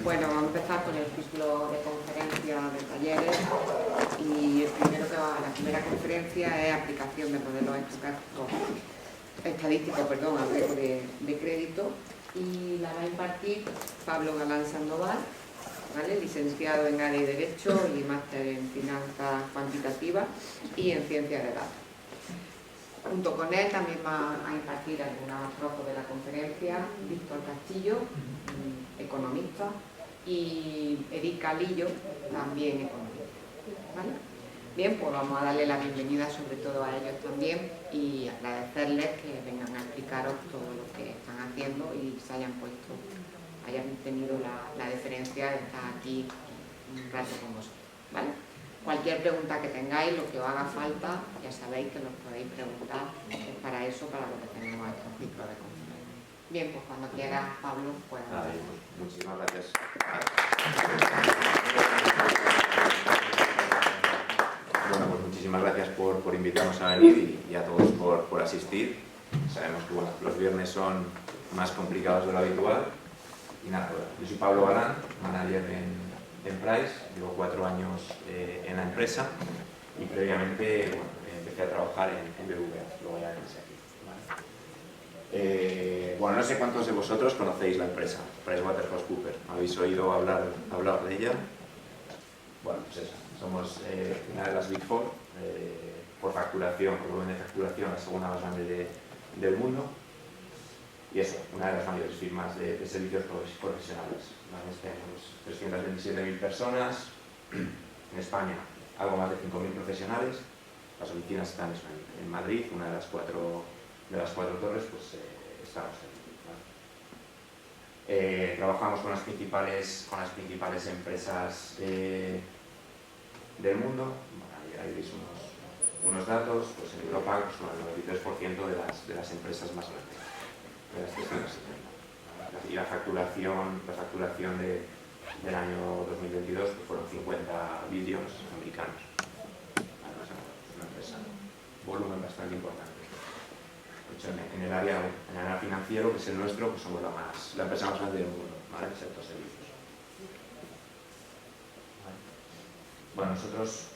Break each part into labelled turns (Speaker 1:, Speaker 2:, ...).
Speaker 1: Bueno, vamos a empezar con el ciclo de conferencias de talleres y la primera conferencia es aplicación de modelos estadísticos al riesgo de crédito, y la va a impartir Pablo Galán Sandoval, ¿vale? Licenciado en área de Derecho y máster en Finanzas Cuantitativas y en Ciencias de Datos. Junto con él también va a impartir algunos trozos de la conferencia Víctor Castillo, economista, y Edith Calillo, también economista, ¿vale? Bien, pues vamos a darle la bienvenida sobre todo a ellos también y agradecerles que vengan a explicaros todo lo que están haciendo y se hayan tenido la deferencia de estar aquí un rato con vosotros, ¿vale? Cualquier pregunta que tengáis, lo que os haga falta, ya sabéis que nos podéis preguntar, es para eso, para lo que tenemos estos ciclos de conferencia. Bien, pues cuando quieras, Pablo, pues...
Speaker 2: Muchísimas gracias. Bueno, pues muchísimas gracias por invitarnos a venir y a todos por asistir. Sabemos que los viernes son más complicados de lo habitual. Y nada, yo soy Pablo Galán, manager en Price, llevo 4 años en la empresa y previamente empecé a trabajar en BBVA, luego ya empecé aquí. ¿Vale? No sé cuántos de vosotros conocéis la empresa, PricewaterhouseCoopers. ¿Habéis oído hablar de ella? Bueno, pues eso, somos una de las Big Four, por volumen de facturación, la segunda más grande del mundo. Y eso, una de las mayores firmas de servicios profesionales. Tenemos 327.000 personas, en España algo más de 5.000 profesionales. Las oficinas están en Madrid, una de las cuatro torres, pues estamos aquí, ¿vale? Trabajamos con las principales empresas del mundo. Bueno, ahí veis unos datos, pues en Europa pues, el 93% de las empresas más grandes. Y la facturación del año 2022 pues fueron 50 billones americanos. Es una empresa, volumen bastante importante. De hecho, en el área financiero, que es el nuestro, pues somos la empresa más grande del mundo, ¿vale? En el sector servicios. ¿Vale? Bueno, nosotros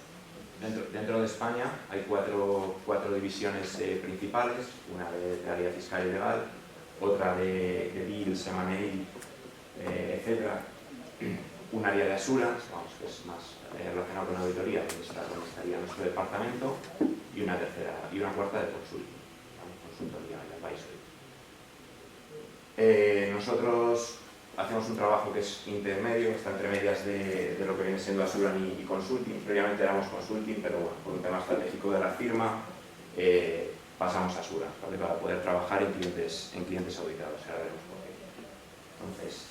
Speaker 2: dentro de España hay cuatro divisiones principales, una de área fiscal y legal, otra de deals, M&A, etcétera, un área de assurance, que es más relacionado con la auditoría, donde estaría nuestro departamento, y una cuarta de consulting, ¿vale? Consultoría y advisory. Nosotros hacemos un trabajo que es intermedio, está entre medias de lo que viene siendo assurance y consulting. Previamente éramos consulting, pero bueno, por un tema estratégico de la firma, pasamos a assurance, ¿vale? Para poder trabajar en clientes auditados, ahora veremos por qué. Entonces,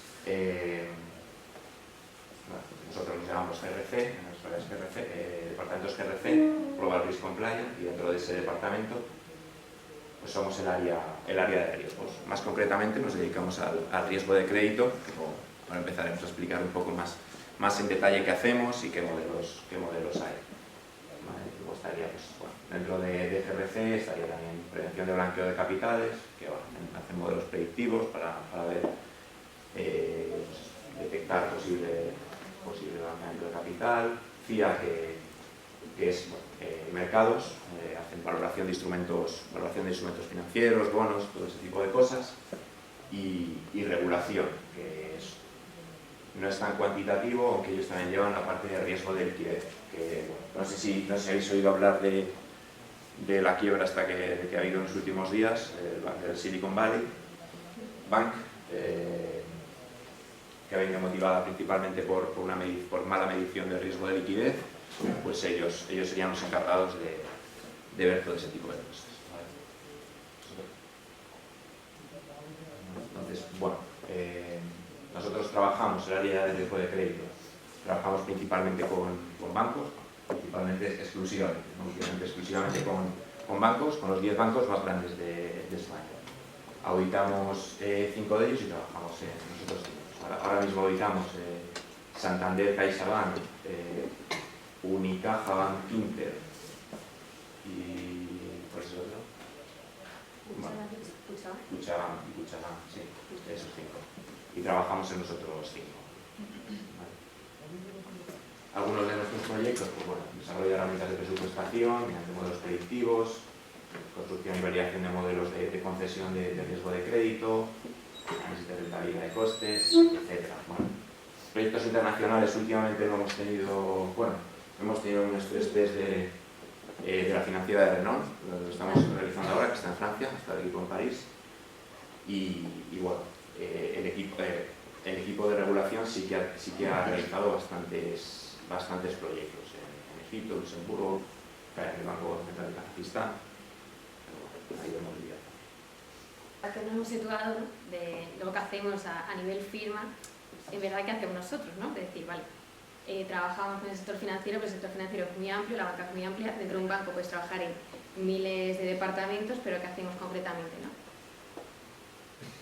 Speaker 2: nosotros nos llamamos GRC, en nuestra área es GRC, departamentos GRC, Global Risk Compliance, y dentro de ese departamento pues somos el área de riesgos. Más concretamente nos dedicamos al riesgo de crédito, que ahora empezaremos a explicar un poco más en detalle qué hacemos y qué modelos hay. ¿Vale? Luego estaría, pues, bueno, dentro de GRC estaría también prevención de blanqueo de capitales, que hacen modelos predictivos para ver, detectar posible blanqueamiento de capital. FIA, que es mercados, hacen valoración de instrumentos financieros, bonos, todo ese tipo de cosas. Y regulación, que no es tan cuantitativo, aunque ellos también llevan la parte de riesgo de liquidez. Que, bueno, no sé si habéis oído hablar de la quiebra que ha habido en los últimos días, del Silicon Valley Bank, que ha venido motivada principalmente por mala medición del riesgo de liquidez. Pues ellos serían los encargados de ver todo ese tipo de cosas, ¿vale? Entonces, bueno, nosotros trabajamos en el área de riesgo de crédito, trabajamos principalmente con bancos, exclusivamente con bancos, con los 10 bancos más grandes de España. Auditamos 5 de ellos y trabajamos nosotros 5. Ahora mismo auditamos Santander, CaixaBank, Unicaja, Bank Inter y ¿cuál es el otro? Cuchabank, sí, esos 5. Y trabajamos en los otros 5. Algunos de nuestros proyectos, pues bueno, desarrollo de herramientas de presupuestación, mediante modelos predictivos, construcción y validación de modelos de concesión de riesgo de crédito, análisis de rentabilidad de costes, etc. Bueno, proyectos internacionales últimamente lo hemos tenido, bueno, hemos tenido un estrés test de la financiera de Renault, lo estamos realizando ahora, que está en Francia, está el equipo en París, y bueno, el equipo de regulación sí que ha realizado bastantes proyectos en Egipto, Luxemburgo, en el Banco Central de Kazajistán. Ahí hemos lidiado.
Speaker 3: Que nos hemos situado de lo que hacemos a nivel firma, en verdad que hacemos nosotros, ¿no? Es decir, vale, trabajamos en el sector financiero, pero el sector financiero es muy amplio, la banca es muy amplia, dentro de un banco puedes trabajar en miles de departamentos, pero ¿qué hacemos concretamente, no?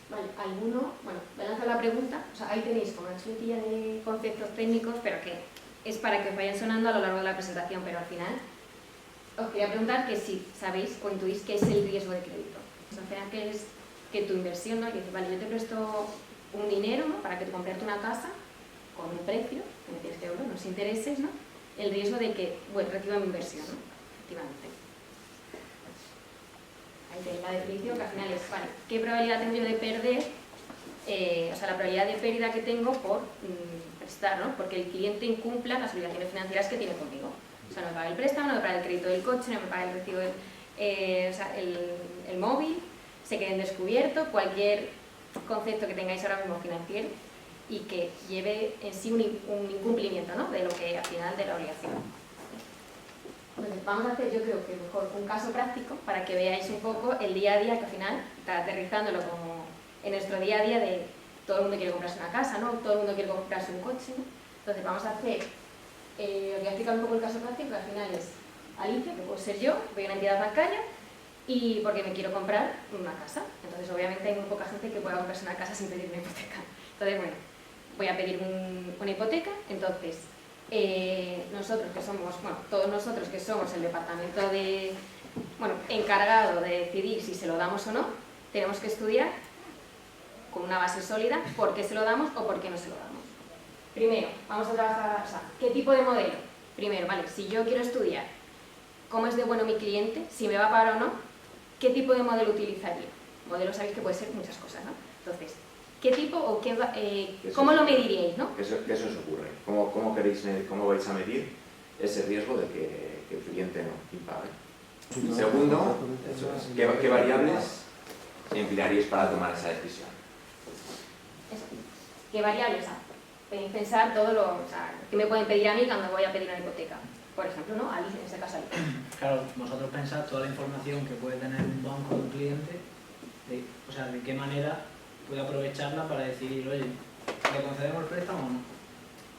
Speaker 3: Vale, alguno, bueno, voy a lanzar la pregunta, o sea, ahí tenéis como una chuletilla de conceptos técnicos, pero que es para que os vayan sonando a lo largo de la presentación, pero al final os quería preguntar que si sabéis o intuís qué es el riesgo de crédito. O sea, al final, ¿qué es que tu inversión, ¿no? Que dices, vale, yo te presto un dinero, ¿no? Para que te compres una casa con un precio, que me tienes que euros, unos intereses, ¿no? El riesgo de que, bueno, reciba mi inversión, ¿no? Efectivamente. Ahí tenéis la definición, que al final es, vale, ¿qué probabilidad tengo yo de perder? O sea, la probabilidad de pérdida que tengo por prestar, ¿no? Porque el cliente incumpla las obligaciones financieras que tiene conmigo. O sea, no me paga el préstamo, no me paga el crédito del coche, no me paga el recibo del, o sea, el móvil, se quede en descubierto, cualquier concepto que tengáis ahora mismo financiero y que lleve en sí un incumplimiento, ¿no? De lo que al final de la obligación. Entonces, vamos a hacer, yo creo que mejor un caso práctico para que veáis un poco el día a día, que al final está aterrizándolo como en nuestro día a día de todo el mundo quiere comprarse una casa, ¿no? Todo el mundo quiere comprarse un coche, ¿no? Entonces, vamos a hacer, os voy a explicar un poco el caso práctico, que al final es Alicia, que puedo ser yo, voy a una entidad bancaria y porque me quiero comprar una casa. Entonces, obviamente, hay muy poca gente que pueda comprarse una casa sin pedir una hipoteca. Entonces, bueno, voy a pedir una hipoteca. Entonces, nosotros que somos, bueno, todos nosotros que somos el departamento de, bueno, encargado de decidir si se lo damos o no, tenemos que estudiar con una base sólida por qué se lo damos o por qué no se lo damos. Primero, vamos a trabajar, o sea, ¿qué tipo de modelo? Primero, vale, si yo quiero estudiar cómo es de bueno mi cliente, si me va a pagar o no, ¿qué tipo de modelo utilizaría? Modelo sabéis que puede ser muchas cosas, ¿no? Entonces, ¿qué tipo o qué, cómo lo mediríais, no?
Speaker 2: ¿Qué se os ocurre? ¿Cómo vais a medir ese riesgo de que el cliente no impague? Segundo, ¿qué variables emplearíais para tomar esa decisión?
Speaker 3: Eso. ¿Qué variables? Pensar todo lo, o sea, ¿qué me pueden pedir a mí cuando voy a pedir una hipoteca? Por ejemplo, ¿no? Alice, en este caso Alice.
Speaker 4: Claro, vosotros pensáis toda la información que puede tener un banco de un cliente, o sea, de qué manera puede aprovecharla para decidir, oye, ¿le concedemos el préstamo o no?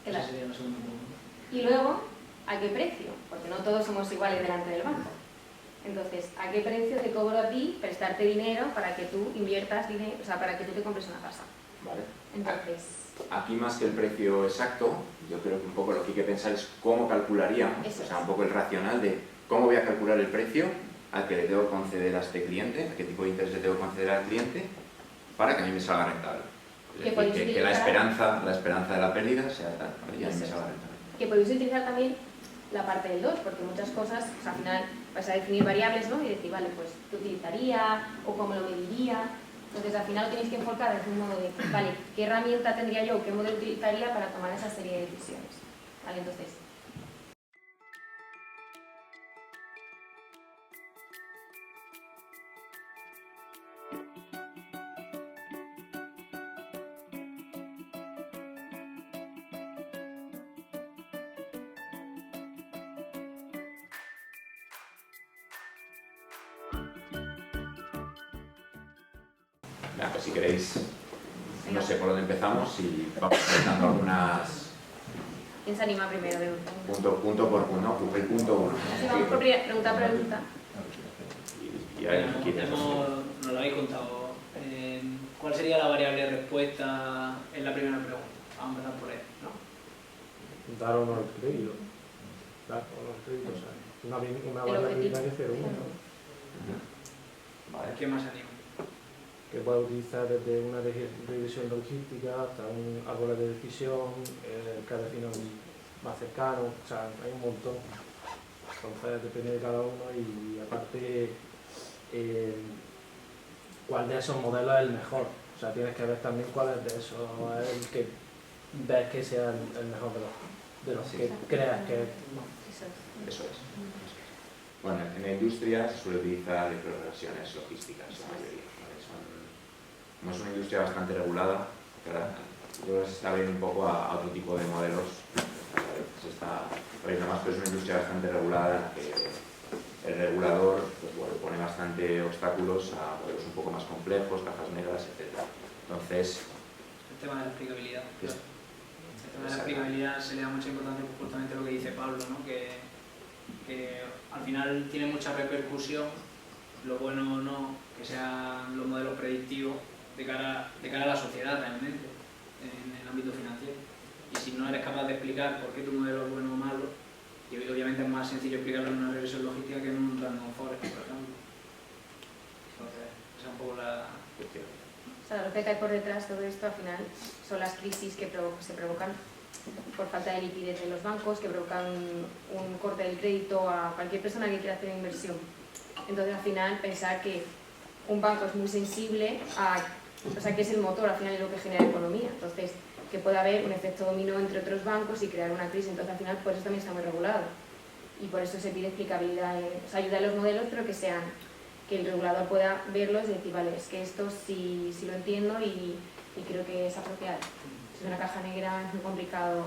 Speaker 3: Claro.
Speaker 4: Esa sería la segunda pregunta.
Speaker 3: Y luego, ¿a qué precio? Porque no todos somos iguales delante del banco. Entonces, ¿a qué precio te cobro a ti prestarte dinero para que tú inviertas dinero, o sea, para que tú te compres una casa?
Speaker 2: Vale.
Speaker 3: Entonces,
Speaker 2: aquí más que el precio exacto, yo creo que un poco lo que hay que pensar es cómo calcularíamos, o sea, un poco el racional de cómo voy a calcular el precio al que le tengo que conceder a este cliente, a qué tipo de interés le tengo que conceder al cliente, para que a mí me salga rentable. Es decir, que la esperanza de la pérdida sea tal, ¿vale? Y a mí me salga rentable.
Speaker 3: Que podéis utilizar también la parte del 2, porque muchas cosas, o sea, al final vais a definir variables, ¿no? Y decir, vale, pues, ¿qué utilizaría? ¿O cómo lo mediría? Entonces, al final lo tenéis que enfocar desde un modo de, vale, ¿qué herramienta tendría yo? ¿Qué modelo utilizaría para tomar esa serie de decisiones? Vale, entonces...
Speaker 2: Pues si queréis, no sé por dónde empezamos y vamos presentando algunas...
Speaker 3: ¿Quién se anima primero?
Speaker 2: Punto por punto, ¿no? El punto 1.
Speaker 3: Sí, vamos por pregunta por pregunta.
Speaker 2: Y ahí quitamos.
Speaker 4: Nos lo habéis contado. ¿Cuál sería la variable de respuesta en la primera pregunta? Vamos a empezar por él, ¿no?
Speaker 5: Dar o no el crédito. Dar o no el crédito. O sea, una variabilidad de 0,1.
Speaker 2: Vale.
Speaker 4: ¿Quién más se anima?
Speaker 5: que puedes utilizar desde una revisión logística hasta un árbol de decisión, cada vecino más cercano, o sea, hay un montón. Entonces depende de cada uno y aparte cuál de esos modelos es el mejor. O sea, tienes que ver también cuál es de esos es el que ves que sea el mejor de los
Speaker 2: Sí.
Speaker 5: que creas que es.
Speaker 2: Eso es. Bueno, en la industria se suele utilizar progresiones logísticas, la mayoría. ¿Vale? Como es una industria bastante regulada, que ahora yo creo que se está abriendo un poco a otro tipo de modelos, se está abriendo más, pero es una industria bastante regulada en la que el regulador pues, bueno, pone bastante obstáculos a modelos un poco más complejos, cajas negras, etc. Entonces,
Speaker 4: El tema de la explicabilidad.
Speaker 2: Es-
Speaker 4: El tema de la explicabilidad se le da mucha importancia por justamente lo que dice Pablo, ¿no? Que al final tiene mucha repercusión, lo bueno o no, que sean los modelos predictivos de cara a la sociedad realmente, en el ámbito financiero. Y si no eres capaz de explicar por qué tu modelo es bueno o malo, y obviamente es más sencillo explicarlo en una regresión lógica que en un random forest, por ejemplo. Entonces, esa es un poco la...
Speaker 3: O sea, lo que hay por detrás de todo esto al final son las crisis que se provocan por falta de liquidez en los bancos, que provocan un corte del crédito a cualquier persona que quiera hacer una inversión. Entonces al final pensar que un banco es muy sensible o sea, que es el motor al final de lo que genera economía. Entonces que puede haber un efecto dominó entre otros bancos y crear una crisis. Entonces al final por eso también está muy regulado. Y por eso se pide explicabilidad, o sea, ayuda a los modelos, pero que el regulador pueda verlos y decir, vale, es que esto sí lo entiendo y creo que es apropiado. Si es una caja negra es muy complicado.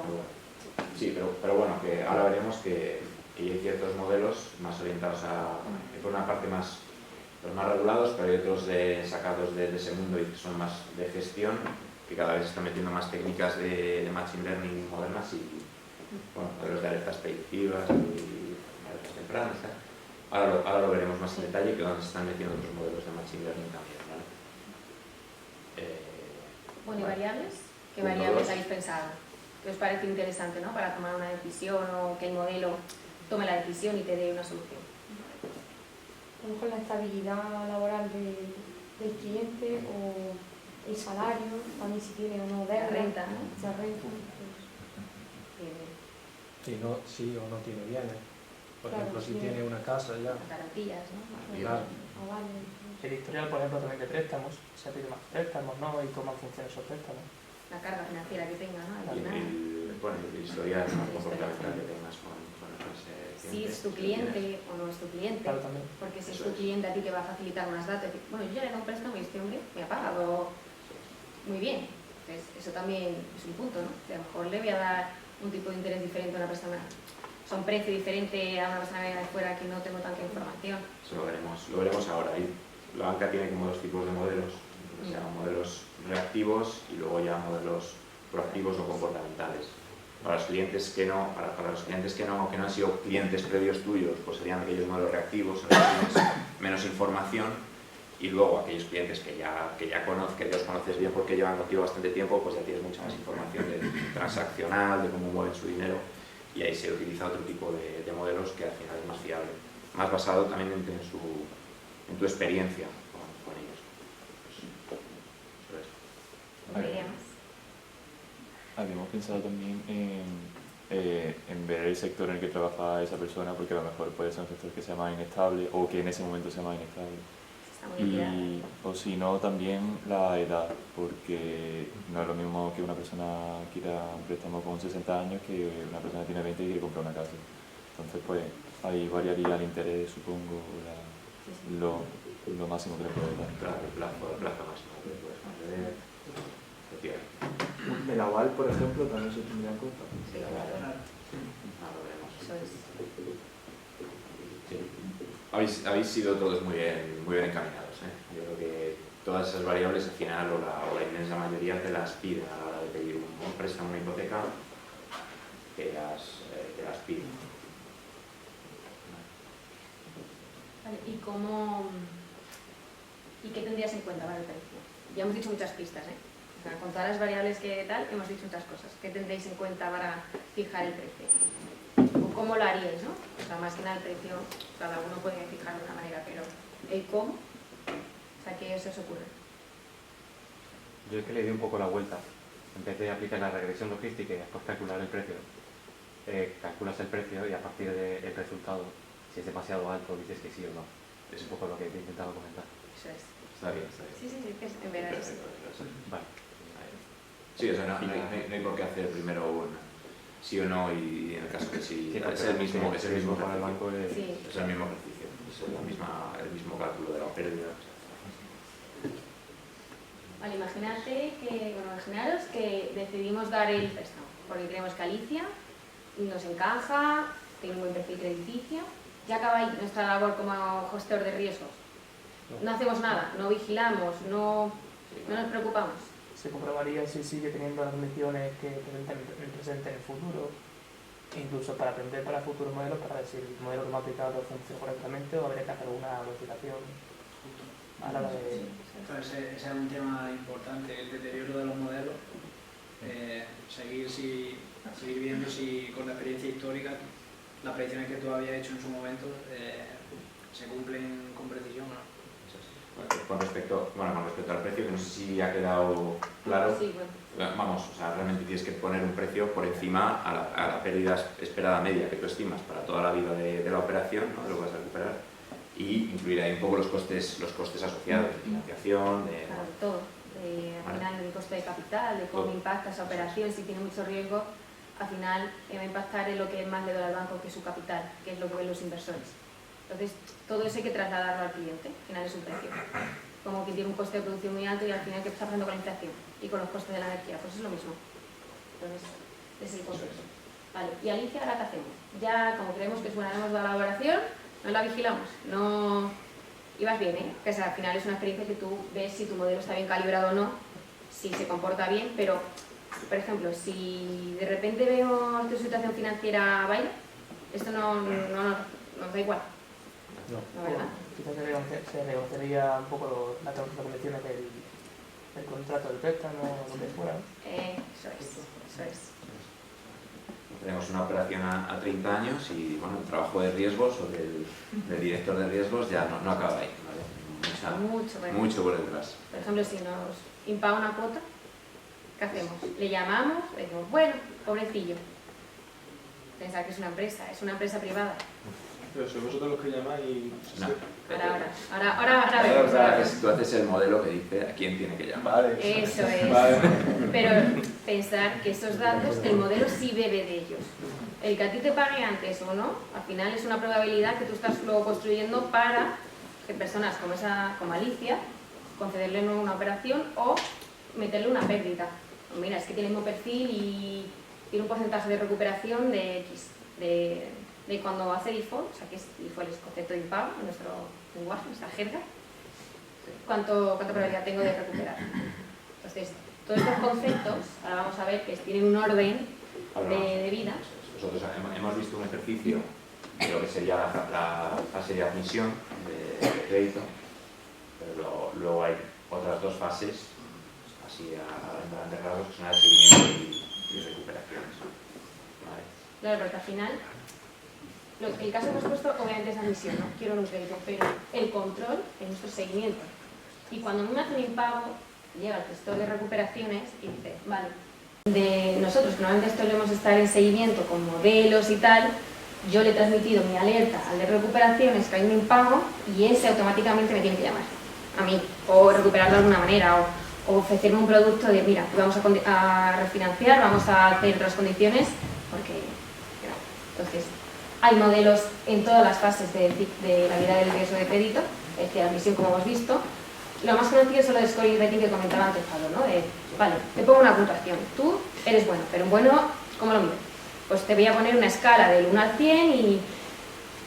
Speaker 2: sí, pero bueno, que ahora veremos que hay ciertos modelos más orientados por una parte más, los más regulados, pero hay otros sacados de ese mundo y que son más de gestión, que cada vez están metiendo más técnicas de machine learning modernas y bueno, modelos de alertas predictivas y alertas tempranas. Ahora lo veremos más en detalle, que donde se están metiendo otros modelos de machine learning también. ¿Vale?
Speaker 3: Bueno, ¿y
Speaker 2: Vale.
Speaker 3: variables? ¿Qué
Speaker 2: Punto
Speaker 3: variables
Speaker 2: dos.
Speaker 3: habéis pensado? ¿Qué os parece interesante, ¿no? Para tomar una decisión o que el modelo tome la decisión y te dé una solución.
Speaker 6: A lo mejor la estabilidad laboral del cliente o el salario, también si tiene o no
Speaker 3: La
Speaker 6: deuda,
Speaker 3: renta, ¿no?
Speaker 6: la renta, pues,
Speaker 5: Si o no tiene bienes. Por
Speaker 6: Claro,
Speaker 5: ejemplo, si
Speaker 6: sí.
Speaker 5: tiene una casa ya.
Speaker 3: Las garantías, ¿no?
Speaker 5: Claro.
Speaker 6: avales,
Speaker 7: El historial, por ejemplo, también de préstamos, se pide más préstamos, ¿no? Y cómo funcionan esos préstamos.
Speaker 3: La carga financiera que tenga, ¿no? Al
Speaker 2: Y
Speaker 3: final.
Speaker 2: bueno, el historial comportamental que tengas con ese
Speaker 3: Si es tu cliente o no es tu cliente.
Speaker 7: Claro, también.
Speaker 3: Porque si es
Speaker 2: Eso
Speaker 3: tu
Speaker 2: es.
Speaker 3: cliente a ti te va a facilitar unos datos. Bueno, yo ya le he dado un préstamo y este hombre me ha pagado muy bien. Entonces, eso también es un punto, ¿no? Que a lo mejor le voy a dar un tipo de interés diferente a una persona. O sea, un precio diferente a una persona que viene de fuera que no tengo tanta información.
Speaker 2: Eso lo veremos ahora. Y la banca tiene como dos tipos de modelos, o sea, modelos reactivos y luego ya modelos proactivos o comportamentales. Para los clientes que no, para los clientes que no han sido clientes previos tuyos, pues serían aquellos modelos reactivos, en los que tienes menos información, y luego aquellos clientes que ya los conoces bien porque llevan contigo bastante tiempo, pues ya tienes mucha más información transaccional, de cómo mueven su dinero, y ahí se utiliza otro tipo de modelos que al final es más fiable, más basado también en tu experiencia con ellos. Pues, eso es.
Speaker 3: ¿Qué diría más?
Speaker 8: Habíamos pensado también en ver el sector en el que trabaja esa persona, porque a lo mejor puede ser un sector que sea más inestable o que en ese momento sea más inestable.
Speaker 3: Está muy bien.
Speaker 8: O si no, también la edad, porque no es lo mismo que una persona quiera un préstamo con 60 años que una persona que tiene 20 y quiere comprar una casa. Entonces, pues ahí variaría el interés, supongo, lo máximo que le puede dar.
Speaker 2: Claro, el plazo máximo que puedes conceder. Efectivamente.
Speaker 7: El aval, por ejemplo, también se tendría en cuenta.
Speaker 3: Sí, claro.
Speaker 2: Ahora lo veremos.
Speaker 3: Eso es.
Speaker 2: Sí. Habéis sido todos muy bien encaminados. Yo creo que todas esas variables al final o la inmensa mayoría te las piden a la hora de pedir un préstamo, una hipoteca, te las piden.
Speaker 3: Vale, ¿y qué tendrías en cuenta para el precio? Ya hemos dicho muchas pistas, ¿eh? O sea, con todas las variables que tal, hemos dicho muchas cosas. ¿Qué tendréis en cuenta para fijar el precio? ¿O cómo lo haríais, no? O sea, más que nada el precio, cada uno puede fijar de una manera, pero ¿el cómo? O sea, ¿qué se os ocurre?
Speaker 9: Yo es que le di un poco la vuelta. En vez de aplicar la regresión logística y después calcular el precio, calculas el precio y a partir del resultado, si es demasiado alto, dices que sí o no. Es un poco lo que te he intentado comentar.
Speaker 3: Eso es.
Speaker 2: Está bien, está bien.
Speaker 3: Sí, que es en verdad es así.
Speaker 9: Vale.
Speaker 2: Sí, o sea, no hay por qué hacer primero un sí o no y en el caso que sí,
Speaker 9: Sí,
Speaker 2: es el mismo
Speaker 9: para el banco
Speaker 2: ejercicio.
Speaker 3: Sí.
Speaker 2: Es el mismo ejercicio, es el mismo cálculo de la pérdida.
Speaker 3: Vale, imaginaros que decidimos dar el préstamo, porque creemos que Alicia nos encaja, tiene un buen perfil crediticio, ya acaba ahí nuestra labor como gestor de riesgos. No hacemos nada, no vigilamos, no nos preocupamos.
Speaker 7: Se comprobaría si sigue teniendo las condiciones que presenta en el presente en el futuro, incluso para aprender para futuros modelos, para ver si el modelo que hemos aplicado funciona correctamente o habría que hacer alguna modificación a la hora de...
Speaker 4: Ese es un tema importante, el deterioro de los modelos. Seguir viendo si con la experiencia histórica las predicciones que tú habías hecho en su momento se cumplen con precisión o no.
Speaker 2: Con respecto al precio, que no sé si ha quedado claro,
Speaker 3: Sí, bueno.
Speaker 2: vamos, o sea, realmente tienes que poner un precio por encima a la pérdida esperada media que tú estimas para toda la vida de la operación, ¿no? De lo que vas a recuperar, y incluir ahí un poco los costes asociados de financiación, de...
Speaker 3: Claro, todo. Al final el coste de capital, de cómo impacta esa operación, si tiene mucho riesgo, al final va a impactar en lo que más le da al banco que su capital, que es lo que ven los inversores. Entonces, todo eso hay que trasladarlo al cliente, al final es un precio. Como que tiene un coste de producción muy alto y al final ¿qué está pasando con la inflación? Y con los costes de la energía, pues es lo mismo. Entonces, es el concepto. Vale, y Alicia, ¿ahora qué hacemos? Ya, como creemos que es buena, hemos dado la valoración, no la vigilamos, no... Y vas bien, ¿eh? Que al final es una experiencia que tú ves si tu modelo está bien calibrado o no, si se comporta bien, pero, por ejemplo, si de repente veo que tu situación financiera baila, esto no nos da igual.
Speaker 5: No.
Speaker 3: ¿No, verdad?
Speaker 7: Quizás se negociaría un poco las condiciones del contrato del préstamo, lo que fuera, ¿no?
Speaker 3: Eso es.
Speaker 2: Tenemos una operación a 30 años y bueno, el trabajo de riesgos o del director de riesgos ya no acaba ahí, ¿vale? Mucho por detrás.
Speaker 3: Por ejemplo, si nos impaga una cuota, ¿qué hacemos? Le llamamos, le decimos, bueno, pobrecillo. Pensar que es una empresa privada.
Speaker 5: Pero sois vosotros los que llamáis.
Speaker 2: No.
Speaker 3: Ahora vemos.
Speaker 2: Tú haces el modelo que dice a quién tiene que llamar.
Speaker 5: Vale.
Speaker 3: Eso es.
Speaker 5: Vale.
Speaker 3: Pero pensar que esos datos, el modelo sí bebe de ellos. El que a ti te pague antes o no, al final es una probabilidad que tú estás luego construyendo para que personas como Alicia, concederle una operación o meterle una pérdida. Pues mira, es que tiene el mismo perfil y tiene un porcentaje de recuperación de X, de cuando hace default, o sea que default es concepto de impago en nuestro lenguaje, nuestra jerga, ¿cuánta probabilidad tengo de recuperar? Entonces, todos estos conceptos, ahora vamos a ver que tienen un orden de vida.
Speaker 2: Nosotros hemos visto un ejercicio de lo que sería la fase de admisión de crédito, pero luego hay otras dos fases, así a grandes rasgos, que son la de seguimiento y recuperaciones. ¿Vale?
Speaker 3: Claro, porque al final, el caso que hemos puesto obviamente es admisión, ¿no? Quiero un crédito, pero el control es nuestro seguimiento. Y cuando a mí me hace un impago, llega el gestor de recuperaciones y dice, vale, de nosotros que normalmente solemos estar en seguimiento con modelos y tal, yo le he transmitido mi alerta al de recuperaciones que hay un impago y ese automáticamente me tiene que llamar a mí, o recuperarlo de alguna manera, o ofrecerme un producto de, mira, vamos a refinanciar, vamos a hacer otras condiciones, porque, entonces, hay modelos en todas las fases de la vida del riesgo de crédito, es decir, admisión como hemos visto. Lo más conocido es lo de scoring rating que comentaba antes Pablo, ¿no? Vale, te pongo una puntuación, tú eres bueno, pero un bueno, ¿cómo lo mido? Pues te voy a poner una escala del 1 al 100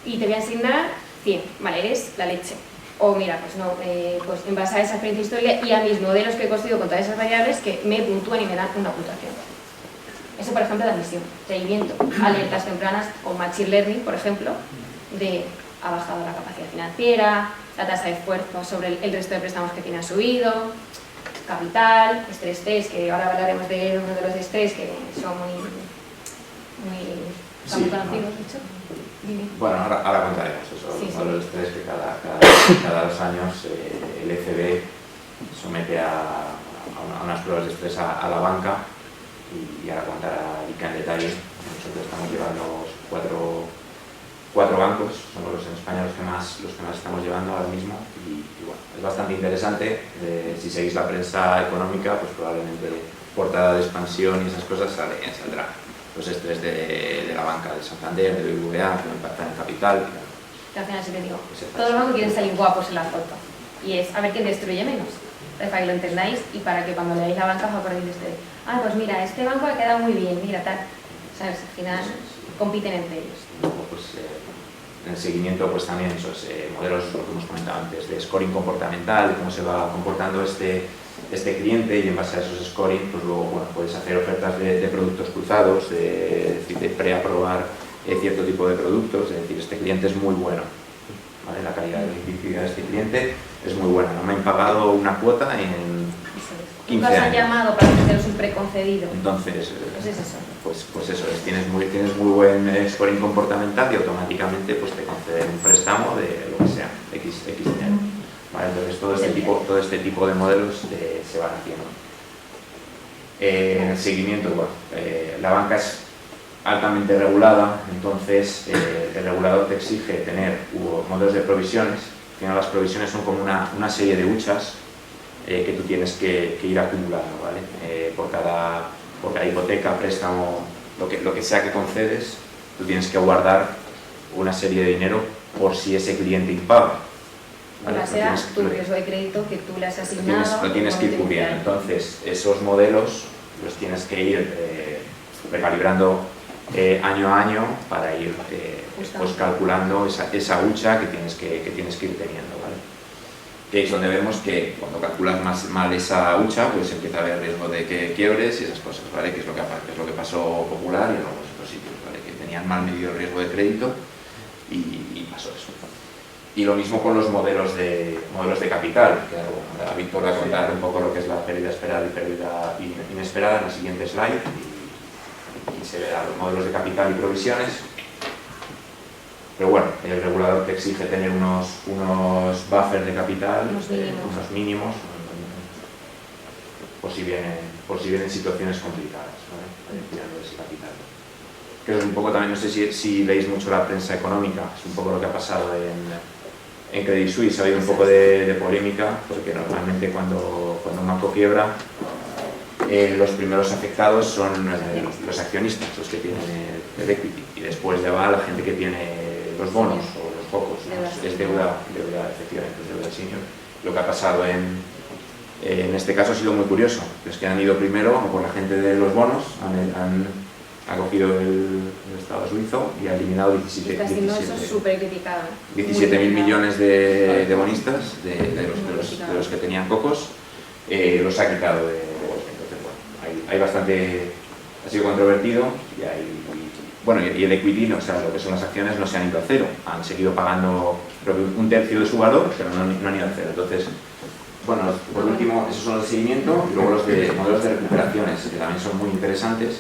Speaker 3: y te voy a asignar 100, vale, eres la leche. O mira, pues no, pues en base a esa experiencia histórica y a mis modelos que he construido con todas esas variables que me puntúan y me dan una puntuación. Eso, por ejemplo, de admisión, seguimiento, alertas tempranas con Machine Learning, por ejemplo, de ha bajado la capacidad financiera, la tasa de esfuerzo sobre el resto de préstamos que tiene ha subido, capital, estrés test, que ahora hablaremos de uno de los estrés que son muy conocidos, de hecho.
Speaker 2: Bueno, ahora contaremos eso,
Speaker 3: Sí,
Speaker 2: los estrés que cada 2 años el ECB somete a a unas pruebas de estrés a la banca y ahora contará Ica en detalle. Nosotros estamos llevando cuatro bancos, somos los en España los que más estamos llevando ahora mismo y bueno, es bastante interesante. Si seguís la prensa económica, pues probablemente portada de expansión y esas cosas saldrá los estrés de la banca de Santander, de BBVA, que impactan en capital.
Speaker 3: Que al final siempre digo, todos los bancos quieren salir guapos en la foto y es a ver quién destruye menos. Entonces, para que lo entendáis y para que cuando leáis la banca os acordéis de ustedes. Ah, pues mira, este banco ha quedado muy bien, mira, tal. ¿Sabes? Al final compiten entre ellos.
Speaker 2: Luego, pues, en el seguimiento, pues también esos modelos, lo que hemos comentado antes, de scoring comportamental, de cómo se va comportando este cliente y en base a esos scoring, pues luego bueno, puedes hacer ofertas de productos cruzados, de preaprobar cierto tipo de productos, es decir, este cliente es muy bueno. ¿Vale? La calidad de liquidez de este cliente es muy buena. No me han pagado una cuota en 15
Speaker 3: años.
Speaker 2: años.
Speaker 3: Han llamado para haceros un preconcedido.
Speaker 2: Entonces,
Speaker 3: pues es eso.
Speaker 2: Pues eso es, tienes muy buen scoring comportamental y automáticamente pues te conceden un préstamo de lo que sea, X dinero. ¿Vale? Entonces todo este tipo de modelos se van haciendo. En el seguimiento, bueno, la banca es altamente regulada, entonces el regulador te exige tener modelos de provisiones. Al final las provisiones son como una serie de huchas que tú tienes que ir acumulando, ¿vale? Por cada hipoteca, préstamo, lo que sea que concedes, tú tienes que guardar una serie de dinero por si ese cliente impaga.
Speaker 3: ¿Vale? Será tu riesgo de crédito que tú le has asignado.
Speaker 2: Lo tienes que ir cubriendo. Entonces, esos modelos los tienes que ir recalibrando año a año para ir pues calculando esa hucha que tienes que ir teniendo, ¿vale? Que es donde vemos que cuando calculas mal esa hucha, pues empieza a haber riesgo de que quiebres y esas cosas, ¿vale? Que es lo que pasó Popular y en algunos otros sitios, ¿vale? Que tenían mal medido el riesgo de crédito y pasó eso. Y lo mismo con los modelos de capital, que ahora Víctor va a contar un poco lo que es la pérdida esperada y pérdida inesperada en la siguiente slide y se verán los modelos de capital y provisiones. Pero bueno, el regulador te exige tener unos buffers de capital, unos mínimos, por si vienen situaciones complicadas, ¿vale? Tirando ese capital. Que es un poco también, no sé si leéis mucho la prensa económica, es un poco lo que ha pasado en Credit Suisse. Ha habido un poco de polémica, porque normalmente cuando un banco quiebra, los primeros afectados son los accionistas, los que tienen el equity, y después ya va la gente que tiene los bonos o los pocos, ¿no? Es deuda efectivamente, es deuda senior. Lo que ha pasado en este caso ha sido muy curioso, es que han ido primero por la gente de los bonos, ha cogido el Estado suizo y ha eliminado 17.000 millones de bonistas, de los que tenían cocos, los ha quitado de golpe. Entonces, bueno, hay bastante, ha sido controvertido y el equity, o sea, lo que son las acciones, no se han ido a cero, han seguido pagando creo que un tercio de su valor, pero no han ido a cero. Entonces, bueno, por último, esos son los de seguimiento y luego los de modelos de recuperaciones, que también son muy interesantes.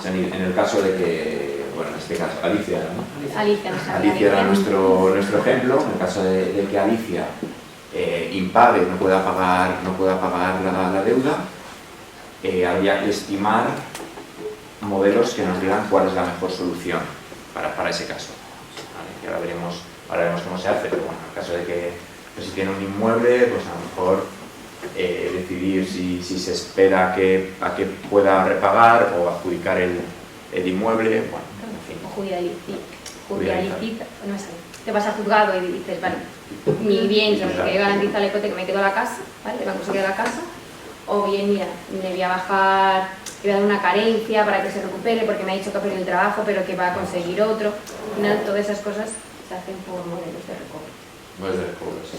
Speaker 2: En el caso de que, bueno, en este caso, Alicia, ¿no? Alicia era nuestro ejemplo. En el caso de que Alicia impague, no pueda pagar la deuda, habría que estimar modelos que nos digan cuál es la mejor solución para ese caso, ¿vale? Que ahora veremos cómo se hace, pero bueno, en el caso de que pues, si tiene un inmueble, pues a lo mejor decidir si se espera a que pueda repagar o adjudicar el inmueble, bueno, en fin.
Speaker 3: Judicializa, no sé, te vas a juzgado y dices, vale, mi bien sobre el que garantiza la hipoteca, me quedo la casa, ¿vale? El banco se queda la casa, o bien, mira, me voy a bajar, le voy a dar una carencia para que se recupere porque me ha dicho que ha perdido el trabajo pero que va a conseguir otro. Al final, todas esas cosas se hacen por modelos de recobro.
Speaker 2: Modelos de recobro, sí.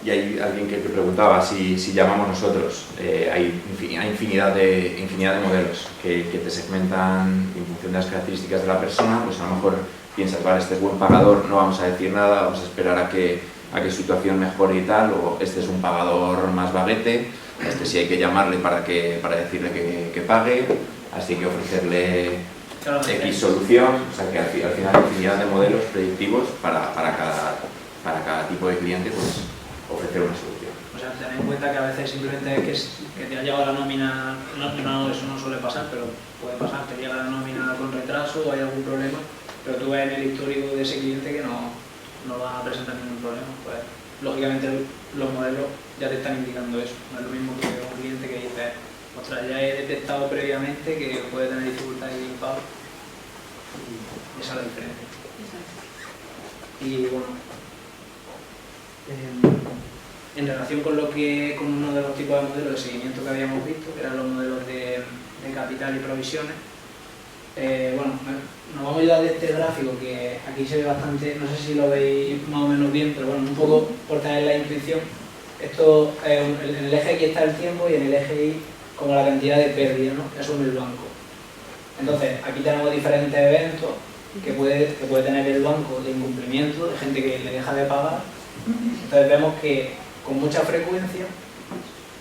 Speaker 2: Y hay alguien que te preguntaba si llamamos nosotros. Hay infinidad de modelos que te segmentan en función de las características de la persona. Pues a lo mejor piensas, vale, este es buen pagador, no vamos a decir nada, vamos a esperar a que su situación mejore y tal, o este es un pagador más vaguete, a este sí hay que llamarle para decirle que pague, así que ofrecerle X solución. O sea que al final hay infinidad de modelos predictivos para cada tipo de cliente, pues ofrecer una solución.
Speaker 4: O sea, de ten en cuenta que a veces simplemente es que te ha llegado la nómina, no, eso no suele pasar, pero puede pasar, te llega la nómina con retraso o hay algún problema, pero tú ves en el histórico de ese cliente que no va a presentar ningún problema. Pues lógicamente los modelos ya te están indicando eso, no es lo mismo que un cliente que dice, ostras, ya he detectado previamente que puede tener dificultades de impago, y esa es la diferencia. Y bueno, en relación con uno de los tipos de modelos de seguimiento que habíamos visto, que eran los modelos de capital y provisiones, bueno, nos vamos a ayudar de este gráfico que aquí se ve bastante, no sé si lo veis más o menos bien, pero bueno, un poco por tener la intuición. Esto, en el eje aquí está el tiempo y en el eje Y como la cantidad de pérdida, ¿no?, que asume el banco. Entonces, aquí tenemos diferentes eventos que puede tener el banco de incumplimiento, de gente que le deja de pagar. Entonces vemos que con mucha frecuencia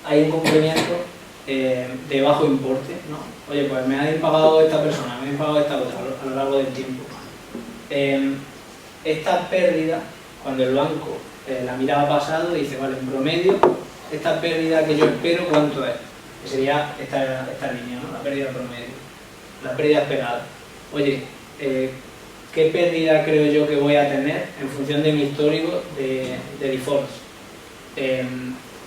Speaker 4: hay incumplimientos de bajo importe, ¿no? Oye, pues me ha impagado esta persona, me ha impagado esta otra a lo largo del tiempo. Esta pérdida, cuando el banco la mira pasado y dice, vale, en promedio, esta pérdida que yo espero, ¿cuánto es? Que sería esta línea, ¿no?, la pérdida promedio, la pérdida esperada. Oye, ¿qué pérdida creo yo que voy a tener en función de mi histórico de defaults?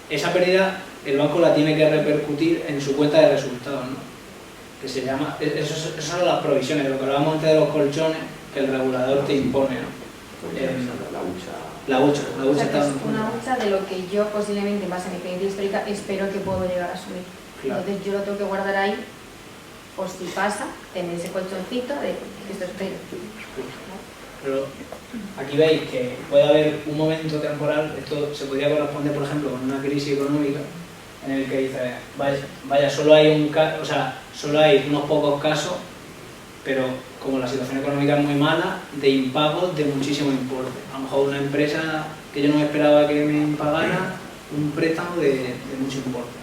Speaker 4: Esa pérdida el banco la tiene que repercutir en su cuenta de resultados, ¿no?, que se llama, eso son las provisiones, lo que hablábamos antes de los colchones que el regulador te impone, ¿no? La hucha
Speaker 6: O sea, que
Speaker 4: está
Speaker 6: es una hucha de lo que yo posiblemente, en base a mi experiencia histórica, espero que puedo llegar a asumir.
Speaker 4: Claro.
Speaker 6: Entonces yo lo tengo que guardar ahí, por si pasa, tener ese colchoncito de que esto espero.
Speaker 4: Pero aquí veis que puede haber un momento temporal, esto se podría corresponder, por ejemplo, con una crisis económica, en el que dice, vaya, solo hay unos pocos casos, pero como la situación económica es muy mala, de impagos de muchísimo importe. A lo mejor una empresa que yo no esperaba que me impagara un préstamo de mucho importe.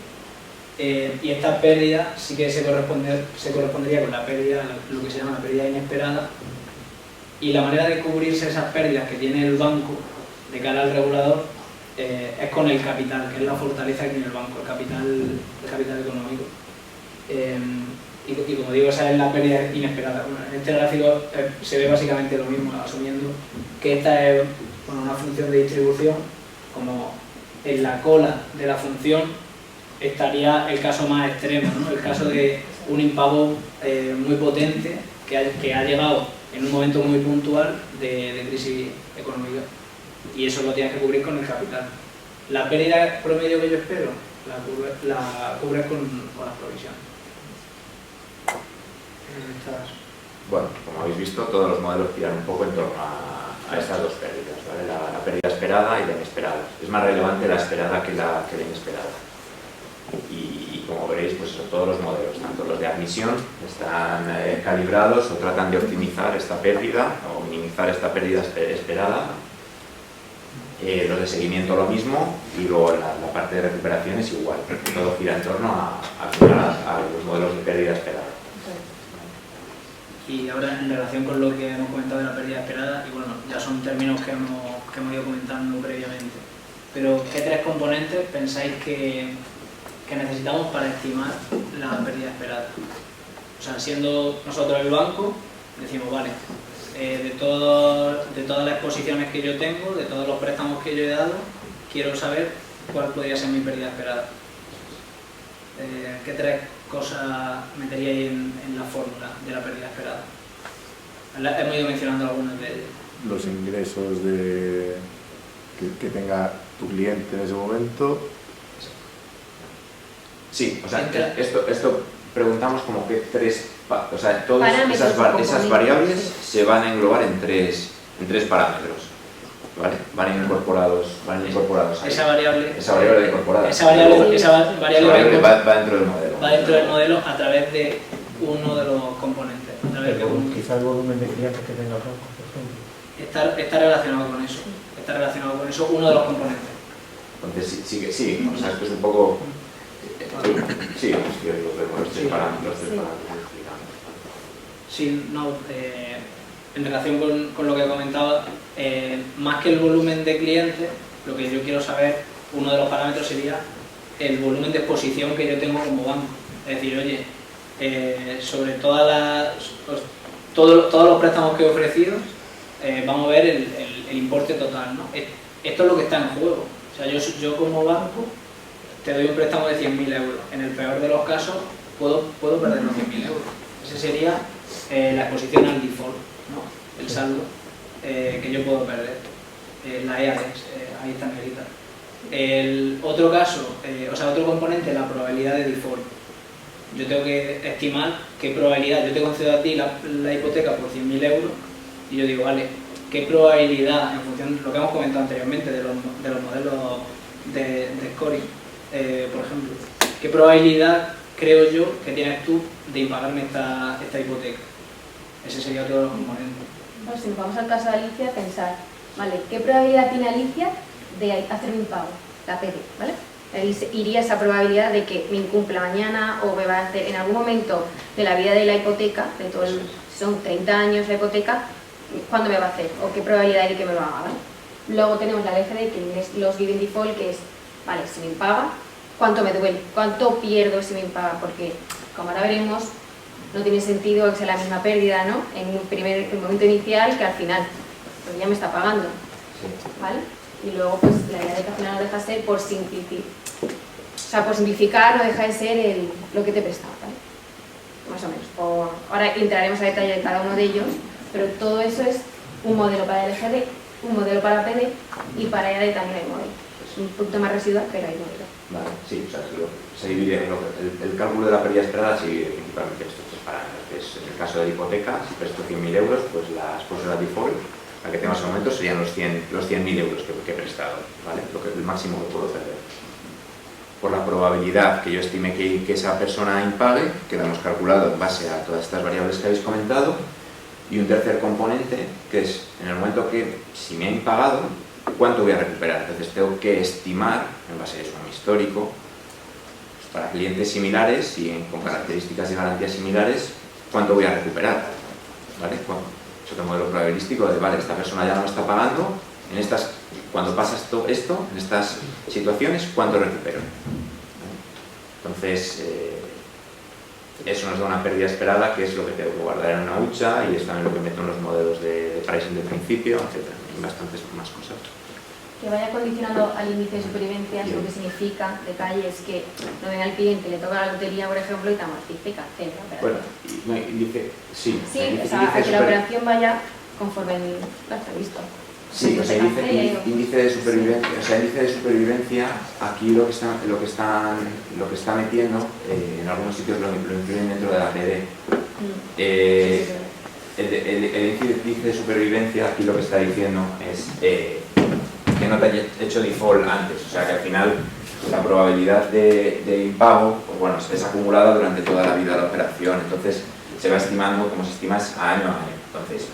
Speaker 4: Y esta pérdida sí que se correspondería con la pérdida, lo que se llama la pérdida inesperada, y la manera de cubrirse esas pérdidas que tiene el banco de cara al regulador es con el capital, que es la fortaleza que tiene el banco, el capital económico. Y como digo, esa es la pérdida inesperada. Bueno, en este gráfico se ve básicamente lo mismo, asumiendo que esta es una función de distribución, como en la cola de la función estaría el caso más extremo, ¿no?, el caso de un impago muy potente que ha llegado en un momento muy puntual de crisis económica, y eso lo tienes que cubrir con el capital. La pérdida promedio que yo espero la cubres con las provisiones.
Speaker 2: Bueno, como habéis visto, todos los modelos giran un poco en torno a estas dos pérdidas, ¿vale? La pérdida esperada y la inesperada. Es más relevante la esperada que la inesperada. Y como veréis, pues eso, todos los modelos, tanto los de admisión, están calibrados o tratan de optimizar esta pérdida o minimizar esta pérdida esperada. Los de seguimiento lo mismo, y luego la parte de recuperación es igual. Todo gira en torno a los modelos de pérdida esperada.
Speaker 4: Y ahora, en relación con lo que hemos comentado de la pérdida esperada, y bueno, ya son términos que hemos ido comentando previamente, pero ¿qué tres componentes pensáis que necesitamos para estimar la pérdida esperada? O sea, siendo nosotros el banco, decimos, vale, de todas las exposiciones que yo tengo, de todos los préstamos que yo he dado, quiero saber cuál podría ser mi pérdida esperada. ¿Qué tres cosas meteríais en la fórmula de la pérdida esperada? Hemos ido mencionando algunas de ellas.
Speaker 10: Los ingresos que tenga tu cliente en ese momento.
Speaker 2: Sí, o sea, esto preguntamos como que o sea, todas esas variables se van a englobar en tres parámetros, ¿vale? Van incorporados ahí.
Speaker 4: Esa variable
Speaker 2: incorporada.
Speaker 4: Esa variable
Speaker 2: va dentro del modelo.
Speaker 4: Va dentro del modelo a través de uno de los componentes.
Speaker 5: Quizá el volumen de clientes que tenga el banco, por ejemplo.
Speaker 4: Está relacionado con eso. Está relacionado con eso uno de los componentes.
Speaker 2: Entonces sí, o sea, esto es un poco... Sí, los tres parámetros.
Speaker 4: Sí, no, en relación con lo que comentaba, más que el volumen de clientes, lo que yo quiero saber uno de los parámetros sería el volumen de exposición que yo tengo como banco. Es decir, oye, sobre todos los préstamos que he ofrecido, vamos a ver el importe total, ¿no? Esto es lo que está en juego. O sea, yo como banco te doy un préstamo de 100.000 euros. En el peor de los casos puedo perder los 100.000 euros. Ese sería la exposición al default, ¿no? El saldo que yo puedo perder. La EADES, ahí está negrita. El otro caso, otro componente, la probabilidad de default. Yo tengo que estimar qué probabilidad, yo te concedo a ti la hipoteca por 100.000 euros y yo digo, vale, qué probabilidad, en función de lo que hemos comentado anteriormente de los modelos de scoring, por ejemplo, qué probabilidad creo yo que tienes tú de impagarme esta hipoteca. Ese sería otro de los componentes.
Speaker 3: Bueno, si nos vamos al caso de Alicia, pensar, vale, ¿qué probabilidad tiene Alicia de hacer mi pago? La PD, ¿vale? Ahí iría esa probabilidad de que me incumpla mañana o me va a hacer en algún momento de la vida de la hipoteca, de todo si son 30 años la hipoteca, ¿cuándo me va a hacer? ¿O qué probabilidad hay de que me lo haga? ¿Vale? Luego tenemos la LGD, que es los given default, que es, vale, si me impaga, ¿cuánto me duele? ¿Cuánto pierdo si me impaga? Porque, como ahora veremos, no tiene sentido que sea la misma pérdida, ¿no? En el momento inicial que al final, porque ya me está pagando, ¿vale? Y luego, pues, la idea de que al final no deja de ser por simplificar. O sea, por simplificar no deja de ser lo que te presta, ¿vale? Más o menos. Ahora entraremos a detalle de cada uno de ellos, pero todo eso es un modelo para LGD, un modelo para PD y para EADE también hay modelo. Es un punto más residual, pero hay modelo.
Speaker 2: Vale, sí, o sea, se divide, el cálculo de la pérdida esperada se divide principalmente estos tres parámetros, que es en el caso de la hipoteca, si presto 100.000 euros, pues la exposición al default, la que tengo en ese momento serían los 100.000 euros que he prestado, ¿vale? El máximo que puedo perder. Por la probabilidad que yo estime que esa persona impague, que la hemos calculado en base a todas estas variables que habéis comentado, y un tercer componente, que es en el momento que, si me ha impagado, ¿cuánto voy a recuperar? Entonces tengo que estimar, en base a eso, un histórico, pues para clientes similares y con características de garantía similares, ¿cuánto voy a recuperar? ¿Vale? Es otro modelo probabilístico de, vale, esta persona ya no me está pagando, cuando pasa esto, en estas situaciones, ¿cuánto recupero? Entonces, eso nos da una pérdida esperada, que es lo que tengo que guardar en una hucha, y es también lo que meto en los modelos de pricing de principio, etc. Y bastantes más cosas.
Speaker 3: Que vaya condicionando al índice de supervivencia, lo que significa, detalle, es que no venga el cliente, le toca la lotería, por ejemplo, y te amortifica, etc.
Speaker 2: Bueno, índice, sí.
Speaker 3: Sí, o sea, a que la operación vaya conforme lo has previsto.
Speaker 2: Sí, o sea, índice de supervivencia, aquí lo que está metiendo, en algunos sitios lo incluyen dentro de la PD. El índice de supervivencia aquí lo que está diciendo es que no te haya hecho default antes, o sea que al final la probabilidad de impago, pues bueno, es acumulada durante toda la vida de la operación, entonces se va estimando como se estima a año. Entonces,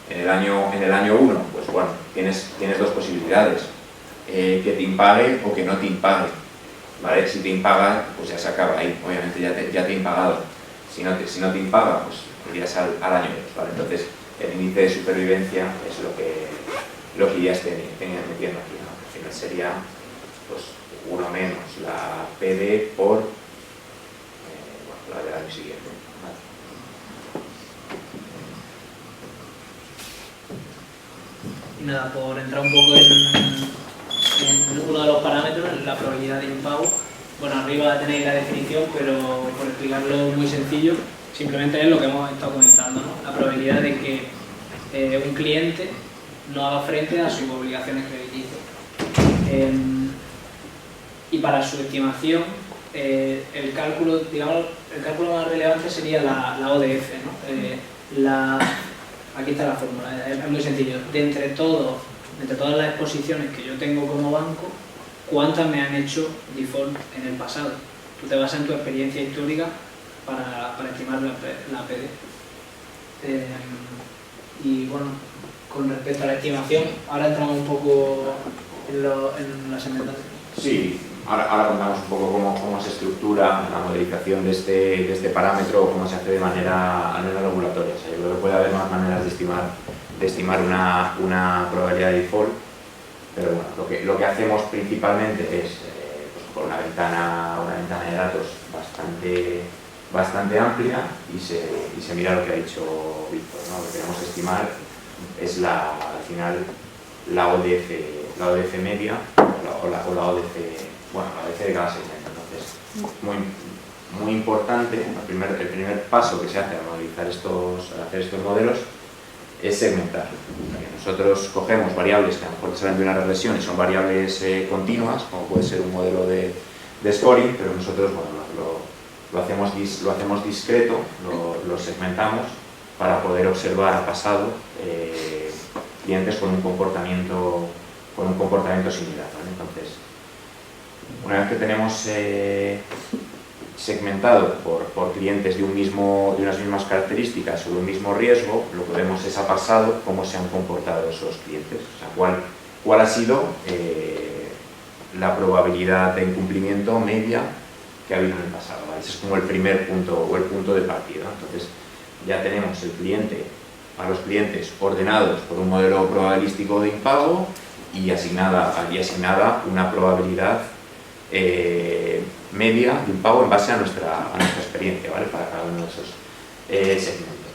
Speaker 2: en el año 1, pues bueno, tienes dos posibilidades, que te impague o que no te impague, ¿vale? Si te impaga, pues ya se acaba ahí, obviamente ya te ha impagado. Si no te impaga, pues irías al año 2, ¿vale? Entonces, el índice de supervivencia es lo que irías metiendo aquí, ¿no? Al final sería, pues, 1 menos la PD por la del año siguiente.
Speaker 4: Y nada, por entrar un poco en uno de los parámetros, en la probabilidad de impago. Bueno, arriba tenéis la definición, pero por explicarlo muy sencillo, simplemente es lo que hemos estado comentando, ¿no? La probabilidad de que un cliente no haga frente a sus obligaciones crediticias. Y para su estimación, el cálculo más relevante sería la ODF, ¿no? Aquí está la fórmula, es muy sencillo. Entre todas las exposiciones que yo tengo como banco, ¿cuántas me han hecho default en el pasado? Tú te basas en tu experiencia histórica para estimar la PD. Y bueno, con respecto a la estimación, ahora entramos un poco en la segmentación.
Speaker 2: Sí, ahora contamos un poco cómo se estructura la modelización de este parámetro o cómo se hace de manera regulatoria. O sea, yo creo que puede haber más maneras de estimar una probabilidad de default. Pero bueno, lo que hacemos principalmente es pues por una ventana de datos bastante amplia y se mira lo que ha dicho Víctor, ¿no? Lo que queremos estimar es al final la ODF media o la ODF, bueno, la ODF de cada segmento. Entonces, muy importante, el primer paso que se hace al hacer estos modelos es segmentar. Nosotros cogemos variables que a lo mejor salen de una regresión y son variables continuas, como puede ser un modelo de scoring, pero nosotros lo hacemos discreto, lo segmentamos para poder observar a pasado clientes con un comportamiento similar, ¿vale? Entonces, una vez que tenemos segmentado por clientes de unas mismas características o de un mismo riesgo, lo que vemos es a pasado cómo se han comportado esos clientes, o sea, cuál ha sido la probabilidad de incumplimiento media que ha habido en el pasado, ¿vale? Ese es como el primer punto o el punto de partida. Entonces ya tenemos a los clientes ordenados por un modelo probabilístico de impago y asignada una probabilidad media de impago en base a nuestra experiencia, ¿vale? Para cada uno de esos segmentos.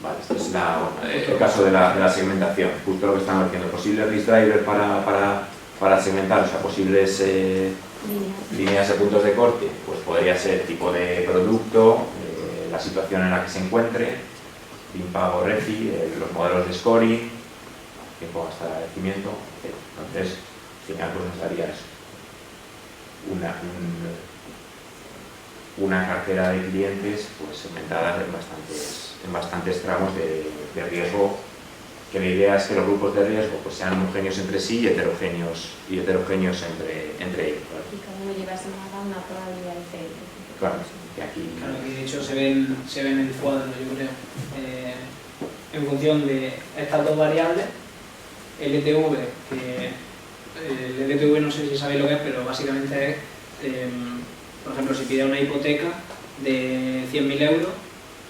Speaker 2: Vale, este es el caso de la segmentación, justo lo que estamos diciendo. Posibles risk drivers para segmentar, o sea, posibles líneas de puntos de corte, pues podría ser tipo de producto, la situación en la que se encuentre, impago REFI, los modelos de scoring, tiempo hasta el agradecimiento. Entonces, al final pues nos daría eso. Una cartera de clientes pues segmentada en bastantes tramos de riesgo, que la idea es que los grupos de riesgo pues sean homogéneos entre sí y heterogéneos entre ellos, ¿vale?
Speaker 6: Y cada uno lleva asignada una probabilidad diferente.
Speaker 2: Claro, que aquí...
Speaker 4: Claro, que de hecho se ven en el cuadro, yo creo. En función de estas dos variables, LTV, el LTV no sé si sabéis lo que es, pero básicamente es, por ejemplo, si pide una hipoteca de 100.000 euros,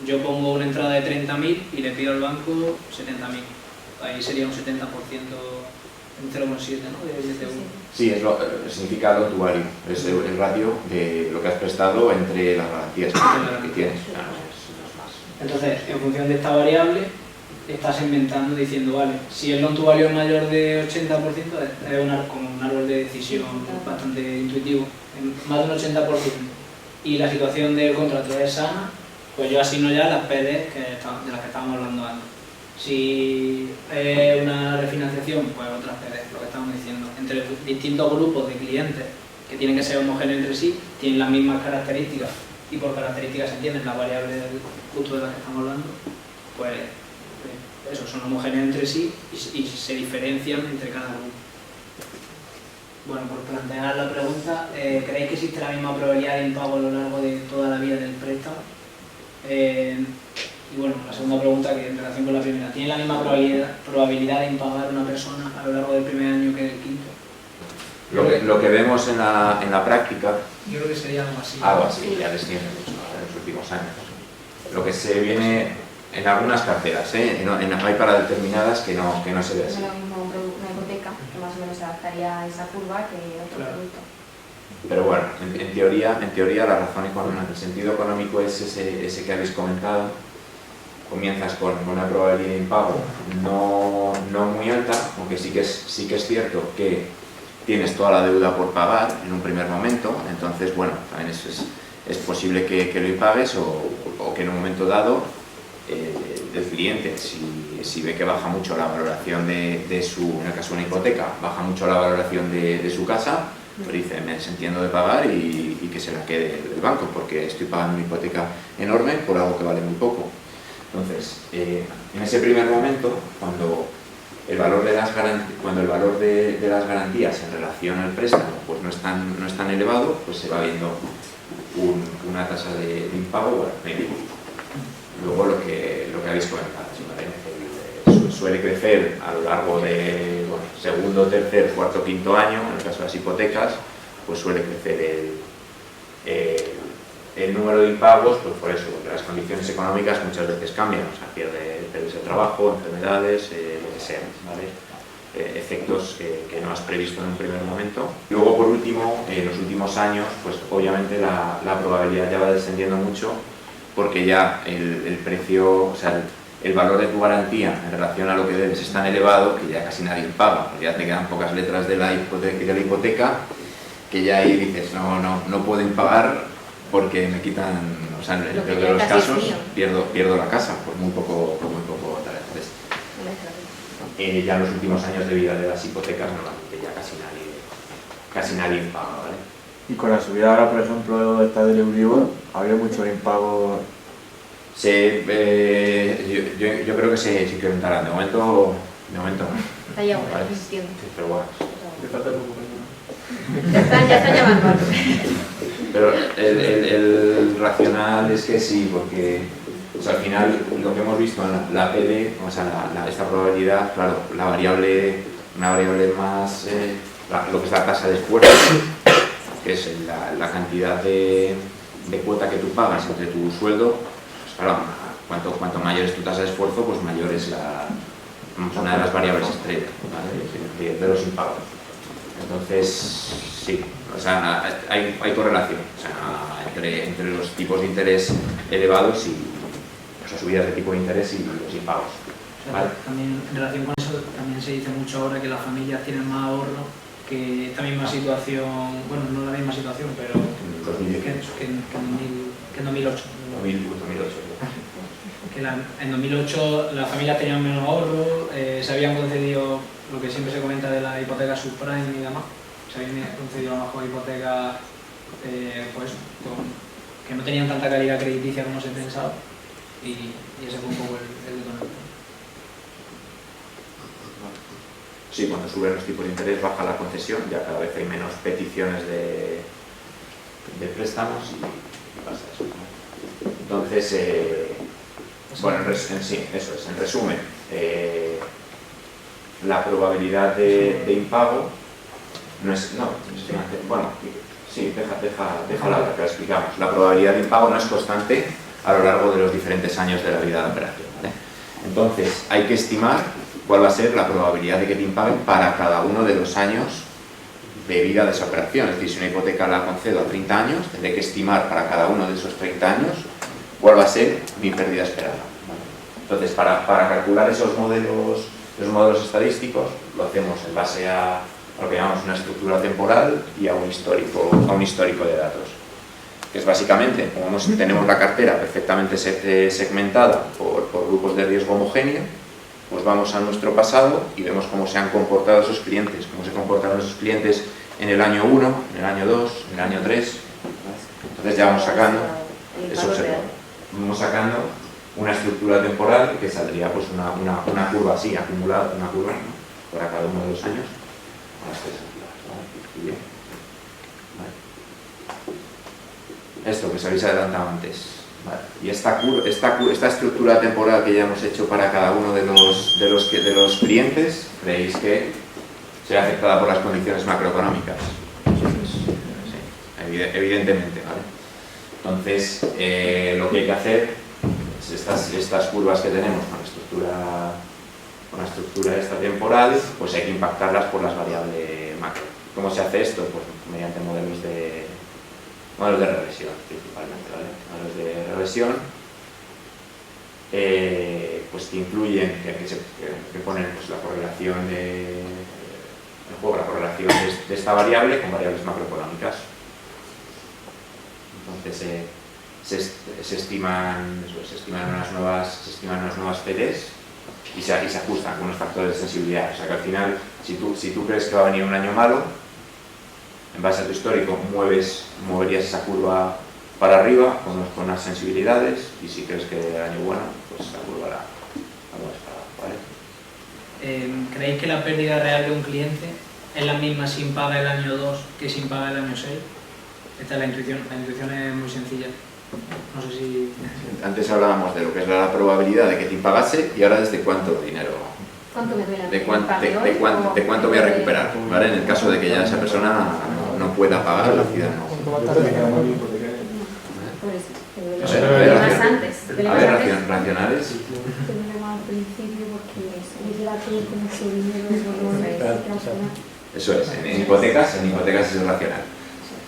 Speaker 4: yo pongo una entrada de 30.000 y le pido al banco 70.000. Ahí sería un 70%, un 0,7, ¿no? De LTV.
Speaker 2: Sí, significa lo actuario, es el ratio de lo que has prestado entre las garantías que tienes.
Speaker 4: Entonces, en función de esta variable, estás inventando diciendo, vale, si el loan to value es mayor de 80%, es como un árbol de decisión bastante intuitivo, más de un 80%, y la situación del contrato es sana, pues yo asigno ya las PDs de las que estábamos hablando antes. Si es una refinanciación, pues otras PDs, lo que estamos diciendo. Entre distintos grupos de clientes que tienen que ser homogéneos entre sí, tienen las mismas características, y por características se entienden las variables justo de las que estamos hablando, pues eso, son homogéneos entre sí y se diferencian entre cada grupo. Bueno, por plantear la pregunta, ¿creéis que existe la misma probabilidad de impago a lo largo de toda la vida del préstamo? Y bueno, la segunda pregunta, que en relación con la primera, ¿tiene la misma probabilidad de impagar una persona a lo largo del primer año que del quinto?
Speaker 2: Lo que vemos en la práctica...
Speaker 4: Yo creo que sería algo así.
Speaker 2: Algo así, ya desciende mucho en los últimos años. Lo que se viene en algunas carteras, hay para determinadas que no se ve así.
Speaker 6: No es lo mismo una hipoteca, que más o menos se adaptaría a esa curva, que otro producto.
Speaker 2: Pero bueno, en teoría la razón económica, el sentido económico es ese que habéis comentado. Comienzas con una probabilidad de impago no muy alta, aunque sí que es cierto que tienes toda la deuda por pagar en un primer momento, entonces bueno, también es posible que lo impagues o que en un momento dado el cliente, si ve que baja mucho la valoración de su, en el caso de una hipoteca, baja mucho la valoración de su casa, pues dice, me desentiendo de pagar y que se la quede el banco, porque estoy pagando una hipoteca enorme por algo que vale muy poco. Entonces, en ese primer momento, cuando el valor de las garantías en relación al préstamo pues no es tan elevado, pues se va viendo una tasa de impago medio. Luego lo que habéis comentado, ¿vale? Suele crecer a lo largo de segundo, tercer, cuarto, quinto año. En el caso de las hipotecas, pues suele crecer el número de impagos, pues por eso, porque las condiciones económicas muchas veces cambian, o sea, pierdes el trabajo, enfermedades, lo que sea, ¿vale? efectos que no has previsto en un primer momento. Luego, por último, en los últimos años, pues obviamente la probabilidad ya va descendiendo mucho, porque ya el precio, o sea, el valor de tu garantía en relación a lo que debes es tan elevado que ya casi nadie paga, porque ya te quedan pocas letras de la hipoteca, que ya ahí dices, no pueden pagar porque me quitan, o sea, en el peor de los casos pierdo la casa por muy poco tal. Entonces, ya en los últimos años de vida de las hipotecas normalmente ya casi nadie paga, ¿vale?
Speaker 10: Y con la subida ahora, por ejemplo, esta del Euribor, había mucho impago.
Speaker 2: Yo creo que se incrementará. De momento no.
Speaker 3: Está ya
Speaker 2: Vale.
Speaker 3: existiendo.
Speaker 2: Sí, pero bueno.
Speaker 3: Ya están llamando.
Speaker 2: Pero el racional es que sí, porque o sea, al final lo que hemos visto en la PD, o sea, esta probabilidad, claro, una variable más, lo que es la tasa de esfuerzo, que es la cantidad de cuota que tú pagas entre tu sueldo, pues claro, cuanto mayor es tu tasa de esfuerzo, pues mayor es una de las variables estrella, ¿vale? de los impagos. Entonces, sí, o sea, hay correlación, o sea, entre los tipos de interés elevados y subidas de tipo de interés y los impagos. ¿Vale?
Speaker 4: También en relación con eso, también se dice mucho ahora que las familias tienen más ahorro que esta misma situación, bueno, no la misma situación, pero que en 2008.
Speaker 2: 2008.
Speaker 4: Que en 2008 las familias tenían menos ahorro, se habían concedido lo que siempre se comenta de la hipoteca subprime y demás, se habían concedido a lo mejor hipotecas pues, que no tenían tanta calidad crediticia como se pensaba, y ese fue un poco el detonante.
Speaker 2: Sí, cuando suben los tipos de interés baja la concesión, ya cada vez hay menos peticiones de préstamos y pasa eso, ¿no? Entonces, bueno, en resumen, la probabilidad de impago déjala ahora que la explicamos. La probabilidad de impago no es constante a lo largo de los diferentes años de la vida de la operación, ¿vale? Entonces, hay que estimar cuál va a ser la probabilidad de que te impaguen para cada uno de los años de vida de esa operación. Es decir, si una hipoteca la concedo a 30 años, tendré que estimar para cada uno de esos 30 años cuál va a ser mi pérdida esperada. Entonces, para calcular esos modelos estadísticos, lo hacemos en base a lo que llamamos una estructura temporal y a un histórico de datos. Que es básicamente, como tenemos la cartera perfectamente segmentada por grupos de riesgo homogéneo, pues vamos a nuestro pasado y vemos cómo se han comportado esos clientes, cómo se comportaron esos clientes en el año 1, en el año 2, en el año 3. Entonces ya vamos sacando, vamos sacando una estructura temporal que saldría pues una curva así, acumulada, una curva, ¿no?, para cada uno de los años. Bien. Vale. Esto que os habéis adelantado antes. Vale. Y esta estructura temporal que ya hemos hecho para cada uno de los clientes, ¿creéis que será afectada por las condiciones macroeconómicas? Sí, evidentemente, ¿vale? Entonces, lo que hay que hacer es estas curvas que tenemos con la estructura esta temporal, pues hay que impactarlas por las variables macro. ¿Cómo se hace esto? Pues mediante modelos de regresión, principalmente, ¿vale? Modelos de regresión, pues que incluyen, que ponen pues, la correlación de esta variable con variables macroeconómicas. Entonces se estiman unas nuevas PDs y se ajustan con unos factores de sensibilidad. O sea que al final, si tú crees que va a venir un año malo, en base a tu histórico moverías esa curva para arriba con unas sensibilidades, y si crees que el año bueno, pues la curva la mueves para abajo, ¿vale?
Speaker 4: ¿Creéis que la pérdida real de un cliente es la misma si impaga el año 2 que si impaga el año 6? Esta es la intuición es muy sencilla. No sé si...
Speaker 2: Antes hablábamos de lo que es la probabilidad de que te impagase, y ahora desde cuánto dinero...
Speaker 3: ¿Cuánto me duele?
Speaker 2: ¿De cuánto voy a recuperar? ¿Vale? En el caso de que ya esa persona no pueda pagar la ciudad.
Speaker 3: Más antes.
Speaker 2: A ver, racionales.
Speaker 6: Tendré más al principio porque se dice ya tiene como su dinero, no es racional.
Speaker 2: Eso es, en hipotecas es racional.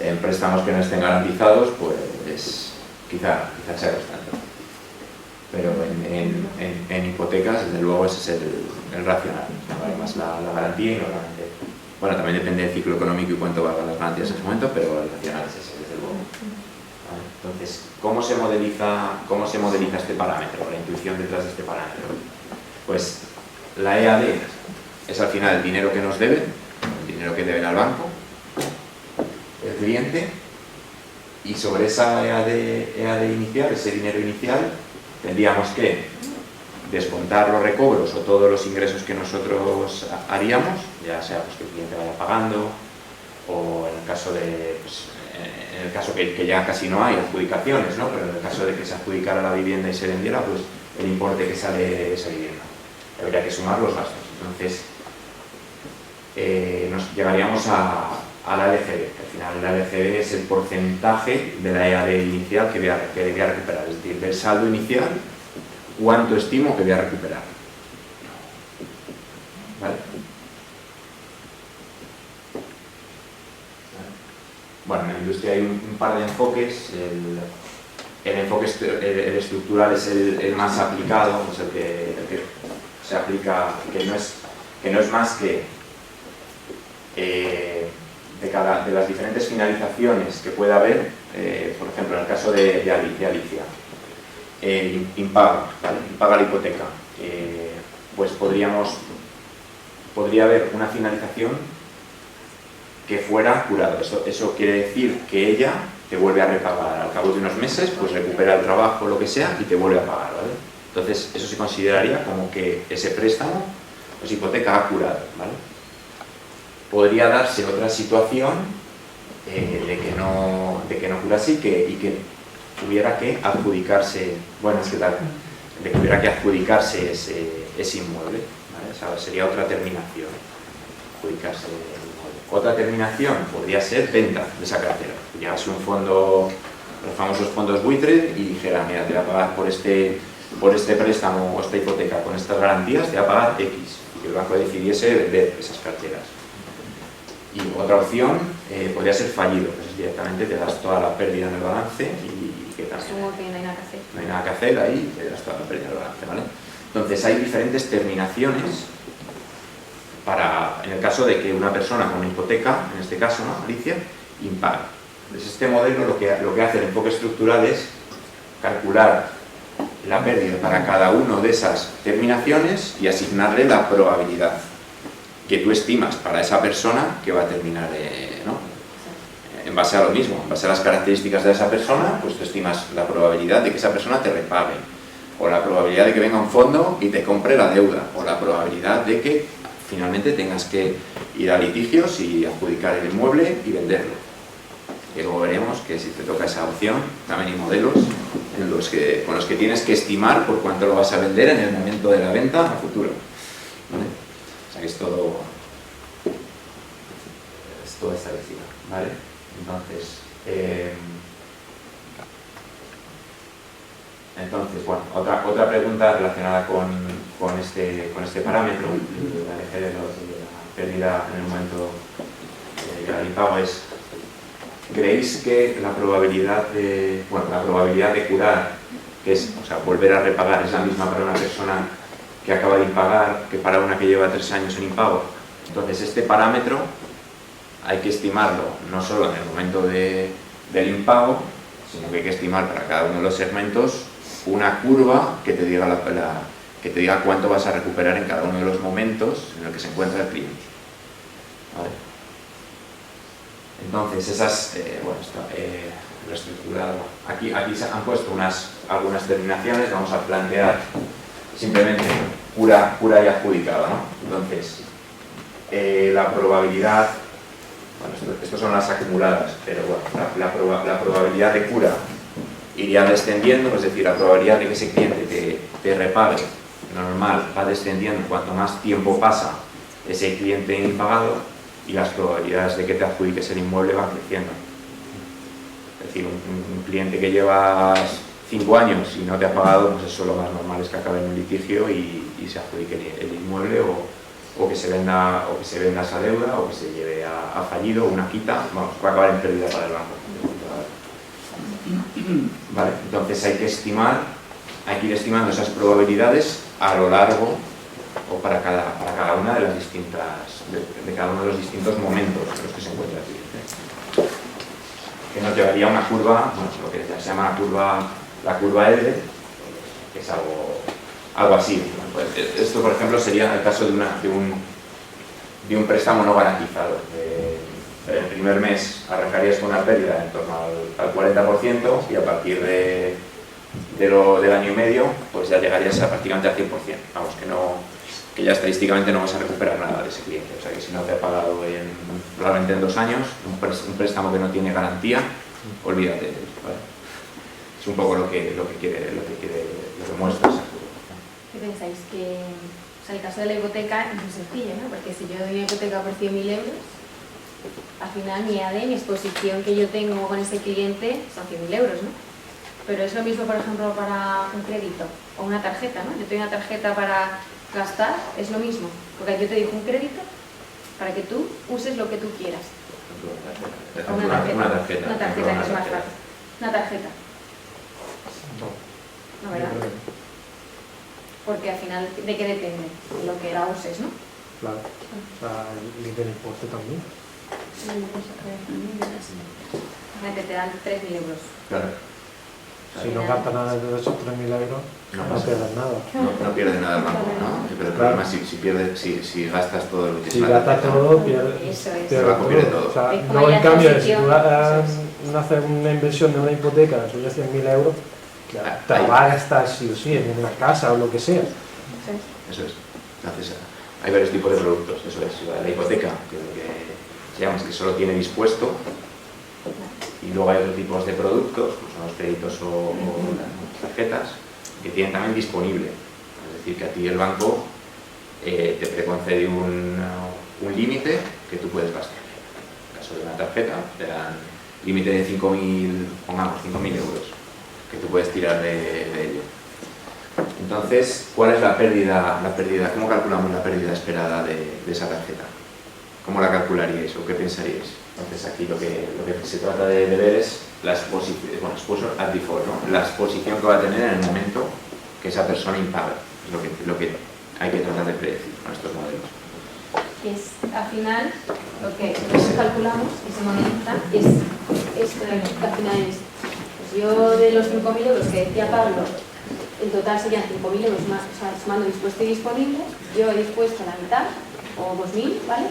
Speaker 2: En préstamos que no estén garantizados, pues quizá sea bastante. Pero en hipotecas, desde luego, ese es el racional. Además, la garantía y normalmente. Bueno, también depende del ciclo económico y cuánto valgan las garantías en ese momento, pero el racional es ese, desde luego. ¿Vale? Entonces, ¿cómo se modeliza este parámetro, la intuición detrás de este parámetro? Pues la EAD es al final el dinero que nos deben, el dinero que deben al banco, el cliente, y sobre esa EAD inicial, ese dinero inicial, tendríamos que descontar los recobros o todos los ingresos que nosotros haríamos, ya sea pues, que el cliente vaya pagando, o en el caso de en el caso que ya casi no hay adjudicaciones, ¿no? Pero en el caso de que se adjudicara la vivienda y se vendiera, pues el importe que sale de esa vivienda. Habría que sumar los gastos. Entonces, nos llegaríamos a la LGD, que al final la LGD es el porcentaje de la EAD inicial que voy a recuperar, es decir, del saldo inicial, cuánto estimo que voy a recuperar. ¿Vale? Bueno, en la industria hay un par de enfoques. El enfoque el estructural es el más aplicado, es el que se aplica, que no es más que de las diferentes finalizaciones que pueda haber, por ejemplo, en el caso de Alicia, impaga, ¿vale? Impaga la hipoteca, pues podría haber una finalización que fuera curado. Eso quiere decir que ella te vuelve a repagar al cabo de unos meses, pues recupera el trabajo o lo que sea y te vuelve a pagar, ¿vale? Entonces eso se consideraría como que ese préstamo, pues hipoteca ha curado, ¿vale? Podría darse otra situación de que no curase y que tuviera que adjudicarse, bueno, es que tal, de que hubiera que adjudicarse ese inmueble, ¿vale? O sea, sería otra terminación, adjudicarse el inmueble. Otra terminación podría ser venta de esa cartera. Llegase un fondo, los famosos fondos buitre, y dijera, mira, te voy a pagar por este préstamo o esta hipoteca con estas garantías, te voy a pagar X, y que el banco decidiese vender esas carteras. Y otra opción podría ser fallido, que es directamente te das toda la pérdida en el balance y que también
Speaker 3: Supongo que no hay nada que hacer.
Speaker 2: no hay nada que hacer, ahí te das toda la pérdida en el balance, ¿vale? Entonces hay diferentes terminaciones para, en el caso de que una persona con una hipoteca, en este caso, ¿no? Alicia, impague. Entonces este modelo lo que hace el enfoque estructural es calcular la pérdida para cada una de esas terminaciones y asignarle la probabilidad que tú estimas para esa persona que va a terminar, ¿no? En base a lo mismo, en base a las características de esa persona, pues tú estimas la probabilidad de que esa persona te repague, o la probabilidad de que venga un fondo y te compre la deuda, o la probabilidad de que finalmente tengas que ir a litigios y adjudicar el inmueble y venderlo. Y luego veremos que si te toca esa opción, también hay modelos con los que tienes que estimar por cuánto lo vas a vender en el momento de la venta a futuro, ¿vale? O sea que es todo establecido, ¿vale? Entonces, bueno, otra pregunta relacionada con este parámetro, la LGD de la pérdida en el momento del impago es: ¿creéis que la probabilidad de curar, que es, o sea, volver a repagar, es la misma para una persona que acaba de impagar que para una que lleva 3 años en impago? Entonces, este parámetro hay que estimarlo no solo en el momento del impago, sino que hay que estimar para cada uno de los segmentos una curva que te diga cuánto vas a recuperar en cada uno de los momentos en el que se encuentra el cliente, ¿vale? Entonces, esas, lo estructurado. Aquí se han puesto algunas terminaciones, vamos a plantear simplemente cura y adjudicado, ¿no? Entonces, la probabilidad, bueno, estas son las acumuladas, pero bueno, la probabilidad de cura iría descendiendo, es decir, la probabilidad de que ese cliente te repague, normal, va descendiendo cuanto más tiempo pasa ese cliente impagado, y las probabilidades de que te adjudiques el inmueble van creciendo. Es decir, un cliente que llevas 5 años y no te ha pagado, pues eso lo más normal es que acabe en un litigio y se adjudique el inmueble o que se venda esa deuda o que se lleve a fallido o una quita, vamos, va a acabar en pérdida para el banco. Vale, entonces hay que ir estimando esas probabilidades a lo largo o para cada una de las distintas de cada uno de los distintos momentos en los que se encuentra el cliente. Que nos llevaría a una curva, bueno, lo que se llama la curva L, que es algo así. Pues esto, por ejemplo, sería el caso de un préstamo no garantizado. El primer mes arrancarías con una pérdida en torno al 40% y a partir del año y medio pues ya llegarías prácticamente al 100%. Vamos, que ya estadísticamente no vas a recuperar nada de ese cliente. O sea que si no te ha pagado probablemente en 2 años, un préstamo que no tiene garantía, olvídate de él, ¿vale? Es un poco lo que muestra esa curva.
Speaker 3: ¿Qué pensáis? Que o sea, el caso de la hipoteca es muy sencillo, ¿no? Porque si yo doy una hipoteca por 100.000 euros, al final mi ADE, mi exposición que yo tengo con ese cliente son 100.000 euros, ¿no? Pero es lo mismo, por ejemplo, para un crédito o una tarjeta, ¿no? Yo tengo una tarjeta para gastar, es lo mismo, porque yo te digo un crédito para que tú uses lo que tú quieras.
Speaker 2: Una tarjeta.
Speaker 3: Una tarjeta, que es más fácil. Una tarjeta. No, ¿verdad? Porque al final, ¿de qué depende? De lo que la uses, ¿no?
Speaker 5: Claro. O sea, el del impuesto también.
Speaker 3: Gente, te dan 3.000 euros.
Speaker 2: Claro.
Speaker 5: Si no gastas nada de esos 3.000 euros, no pierdes nada.
Speaker 2: No pierdes nada el banco, ¿no? Pero el problema es si gastas todo lo que
Speaker 5: Si gastas todo, pierdes
Speaker 2: el banco pierde todo.
Speaker 5: O sea, no, en cambio, si tú haces una inversión de una hipoteca de 100.000 euros, te la vas a gastar sí o sí en una casa o lo que sea.
Speaker 2: Eso es. Entonces, hay varios tipos de productos, eso es. La hipoteca, que lo que se llama es que solo tiene dispuesto, y luego hay otros tipos de productos, como son los créditos o las tarjetas, que tienen también disponible. Es decir, que a ti el banco te preconcede un límite que tú puedes gastar. En el caso de una tarjeta, te dan límite de 5.000, pongamos 5.000 euros, que tú puedes tirar de ello. Entonces, ¿cuál es la pérdida? ¿Cómo calculamos la pérdida esperada de esa tarjeta? ¿Cómo la calcularíais o qué pensaríais? Entonces aquí lo que se trata de ver es la exposición, bueno, exposure at default, ¿no? La exposición que va a tener en el momento que esa persona impaga. Es lo que hay que tratar de predecir con estos modelos.
Speaker 3: Al final, lo que nosotros calculamos y se monetiza es que al final es, pues yo de los 5.000 euros que decía Pablo, en total serían 5.000 euros más, o sea, sumando dispuesto y disponible, yo he dispuesto la mitad, o 2.000, ¿vale?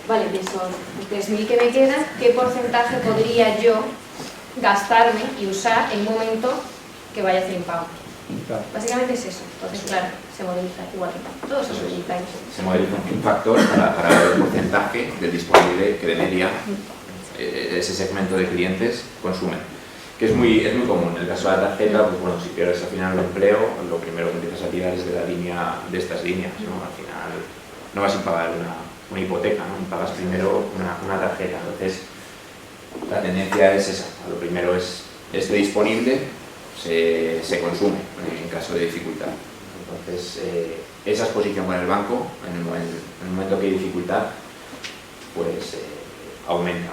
Speaker 3: Vale, de esos 3.000 que me quedan, ¿qué porcentaje podría yo gastarme y usar en un momento que vaya a hacer impago?
Speaker 5: Claro.
Speaker 3: Básicamente es eso. Entonces, claro, se modeliza igual que todo se modeliza.
Speaker 2: Se modeliza un factor para ver el porcentaje del disponible que de media ese segmento de clientes consumen. Que es muy común. En el caso de la tarjeta, pues bueno, si pierdes al final el empleo, lo primero que empiezas a tirar es de estas líneas, ¿no? Al final no vas a pagar una hipoteca, ¿no? Pagas primero una tarjeta. Entonces, la tendencia es esa. Lo primero es este disponible, se consume en caso de dificultad. Entonces, esa exposición con el banco, en el momento que hay dificultad, pues aumenta.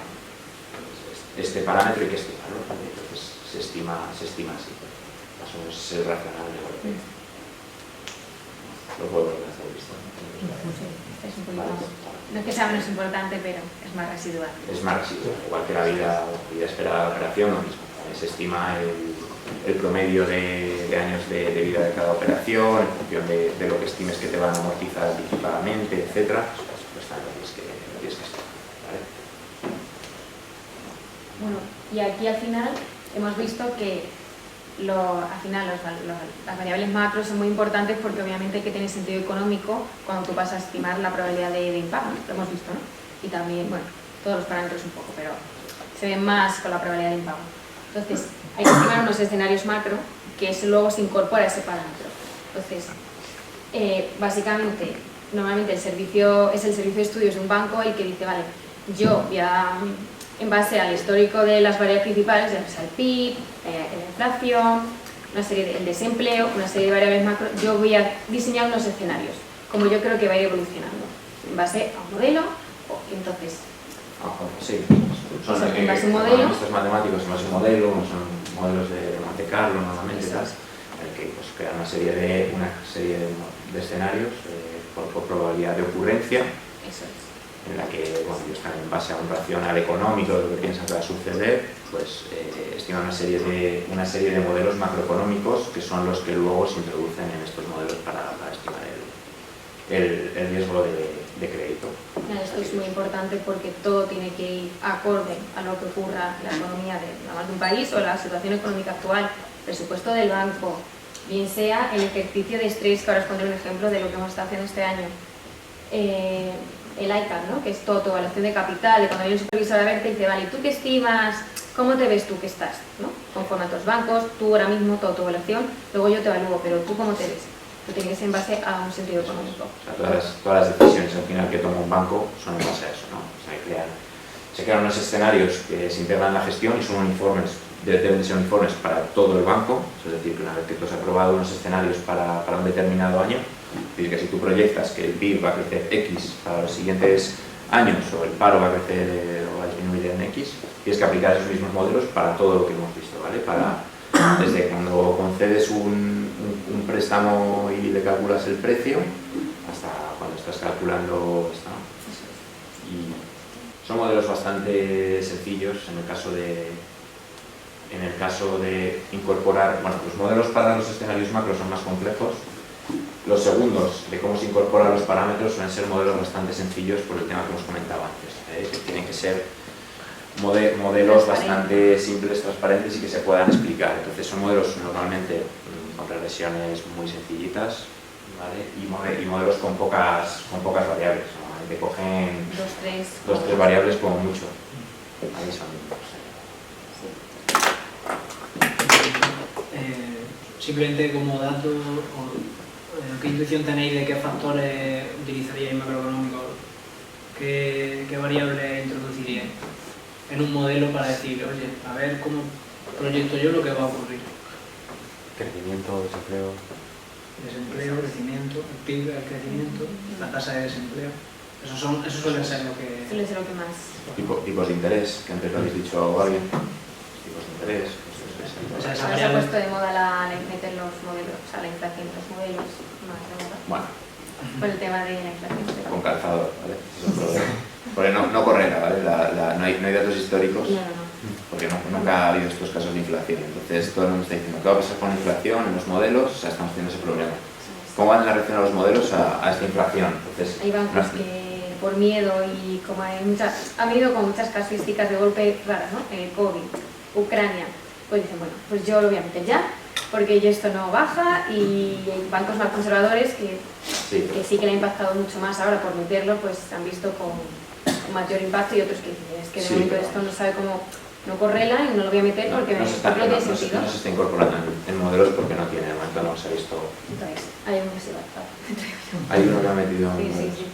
Speaker 2: Este parámetro hay que estimarlo. Entonces, se estima así. Más o menos es el racional de lo que lo puedo ver hasta el visto.
Speaker 3: Es un poquito más. No es que sea menos importante, pero es más residual.
Speaker 2: Es más residual, igual que la vida esperada de la operación, lo mismo. Se estima el promedio de años de vida de cada operación, en función de lo que estimes que te van a amortizar anticipadamente, etc. Pues lo tienes que estimar, ¿vale?
Speaker 3: Bueno, y aquí al final hemos visto que al final las variables macro son muy importantes porque obviamente hay que tener sentido económico cuando tú vas a estimar la probabilidad de impago, ¿no? Lo hemos visto, ¿no? Y también, bueno, todos los parámetros un poco, pero se ven más con la probabilidad de impago. Entonces, hay que estimar unos escenarios macro que luego se incorpora a ese parámetro. Entonces, básicamente, normalmente es el servicio de estudios de un banco el que dice, vale, yo voy a, en base al histórico de las variables principales, ya sea el PIB, la inflación, una serie de el desempleo, una serie de variables macro, yo voy a diseñar unos escenarios, como yo creo que va a ir evolucionando, en base a un modelo, entonces...
Speaker 2: Sí,
Speaker 3: son en base a un modelo.
Speaker 2: Estos matemáticos en base a un modelo, son modelos de Monte Carlo normalmente, tal, en el que pues, crean una serie de escenarios por probabilidad de ocurrencia.
Speaker 3: Eso es.
Speaker 2: En la que, bueno, ellos están en base a un racional económico de lo que piensan que va a suceder, pues estiman una serie de modelos macroeconómicos que son los que luego se introducen en estos modelos para estimar el riesgo de crédito.
Speaker 3: Esto es muy importante porque todo tiene que ir acorde a lo que ocurra en la economía de un país o la situación económica actual, presupuesto del banco, bien sea el ejercicio de estrés, que ahora os pondré un ejemplo de lo que hemos estado haciendo este año. El ICAP, ¿no? Que es todo, evaluación de capital, de cuando viene un supervisor a verte y dice, vale, ¿tú qué estimas? ¿Cómo te ves tú que estás? ¿No? Conforme a tus bancos, tú ahora mismo, toda tu evaluación, luego yo te evalúo, pero ¿tú cómo te ves? Tú tienes que ser en base a un sentido económico.
Speaker 2: O sea, todas las decisiones al final que toma un banco son en base a eso, ¿no? O sea, se crean unos escenarios que se integran en la gestión y son uniformes, deben ser uniformes para todo el banco, es decir, que una vez que tú has aprobado unos escenarios para un determinado año, es decir, que si tú proyectas que el PIB va a crecer X para los siguientes años o el paro va a crecer o va a disminuir en X, tienes que aplicar esos mismos modelos para todo lo que hemos visto, ¿vale? Desde cuando concedes un préstamo y le calculas el precio hasta cuando estás calculando esto, ¿no? Y son modelos bastante sencillos en el caso de incorporar, bueno, los modelos para los escenarios macro son más complejos. Los segundos de cómo se incorporan los parámetros suelen ser modelos bastante sencillos por el tema que hemos comentado antes, que tienen que ser modelos bastante simples, transparentes y que se puedan explicar. Entonces son modelos normalmente con regresiones muy sencillitas, ¿vale? y modelos con pocas variables. Normalmente cogen dos, tres variables como mucho. Ahí son.
Speaker 4: Simplemente como dato, ¿qué intuición tenéis de qué factores utilizaríais macroeconómicos? ¿Qué variables introduciríais en un modelo para decir, oye, a ver cómo proyecto yo lo que va a ocurrir?
Speaker 9: Crecimiento, desempleo.
Speaker 4: Desempleo, crecimiento, el PIB, el crecimiento, la tasa de desempleo. Eso suele ser lo que...
Speaker 3: Suele ser lo que más...
Speaker 2: Tipos de interés, que antes lo habéis dicho alguien. Tipos de interés.
Speaker 3: O sea, se ha puesto de moda meter los modelos, o sea, la inflación, los modelos más de moda.
Speaker 2: Bueno.
Speaker 3: Por el tema de la inflación. Pero...
Speaker 2: Con calzador, ¿vale? Es un problema. Porque no correla, ¿vale? No hay datos históricos.
Speaker 3: No.
Speaker 2: Porque nunca ha habido estos casos de inflación. Entonces todo el mundo está diciendo, ¿qué va a pasar con la inflación en los modelos? O sea, estamos teniendo ese problema. ¿Cómo van a reaccionar los modelos a esta inflación? Entonces,
Speaker 3: hay bancos que por miedo y como ha habido con muchas casuísticas de golpe raras, ¿no? COVID, Ucrania, pues dicen, bueno, pues yo lo voy a meter ya, porque ya esto no baja, y hay bancos más conservadores que sí que le ha impactado mucho más ahora por meterlo, pues han visto con mayor impacto, y otros que dicen, es que de momento esto no sabe cómo, no correla y no lo voy a meter porque no tiene sentido.
Speaker 2: No se está incorporando en modelos porque no tiene, de momento no se ha visto.
Speaker 3: Entonces, hay uno que se va a estar.
Speaker 2: Hay uno que ha metido en
Speaker 3: Sí.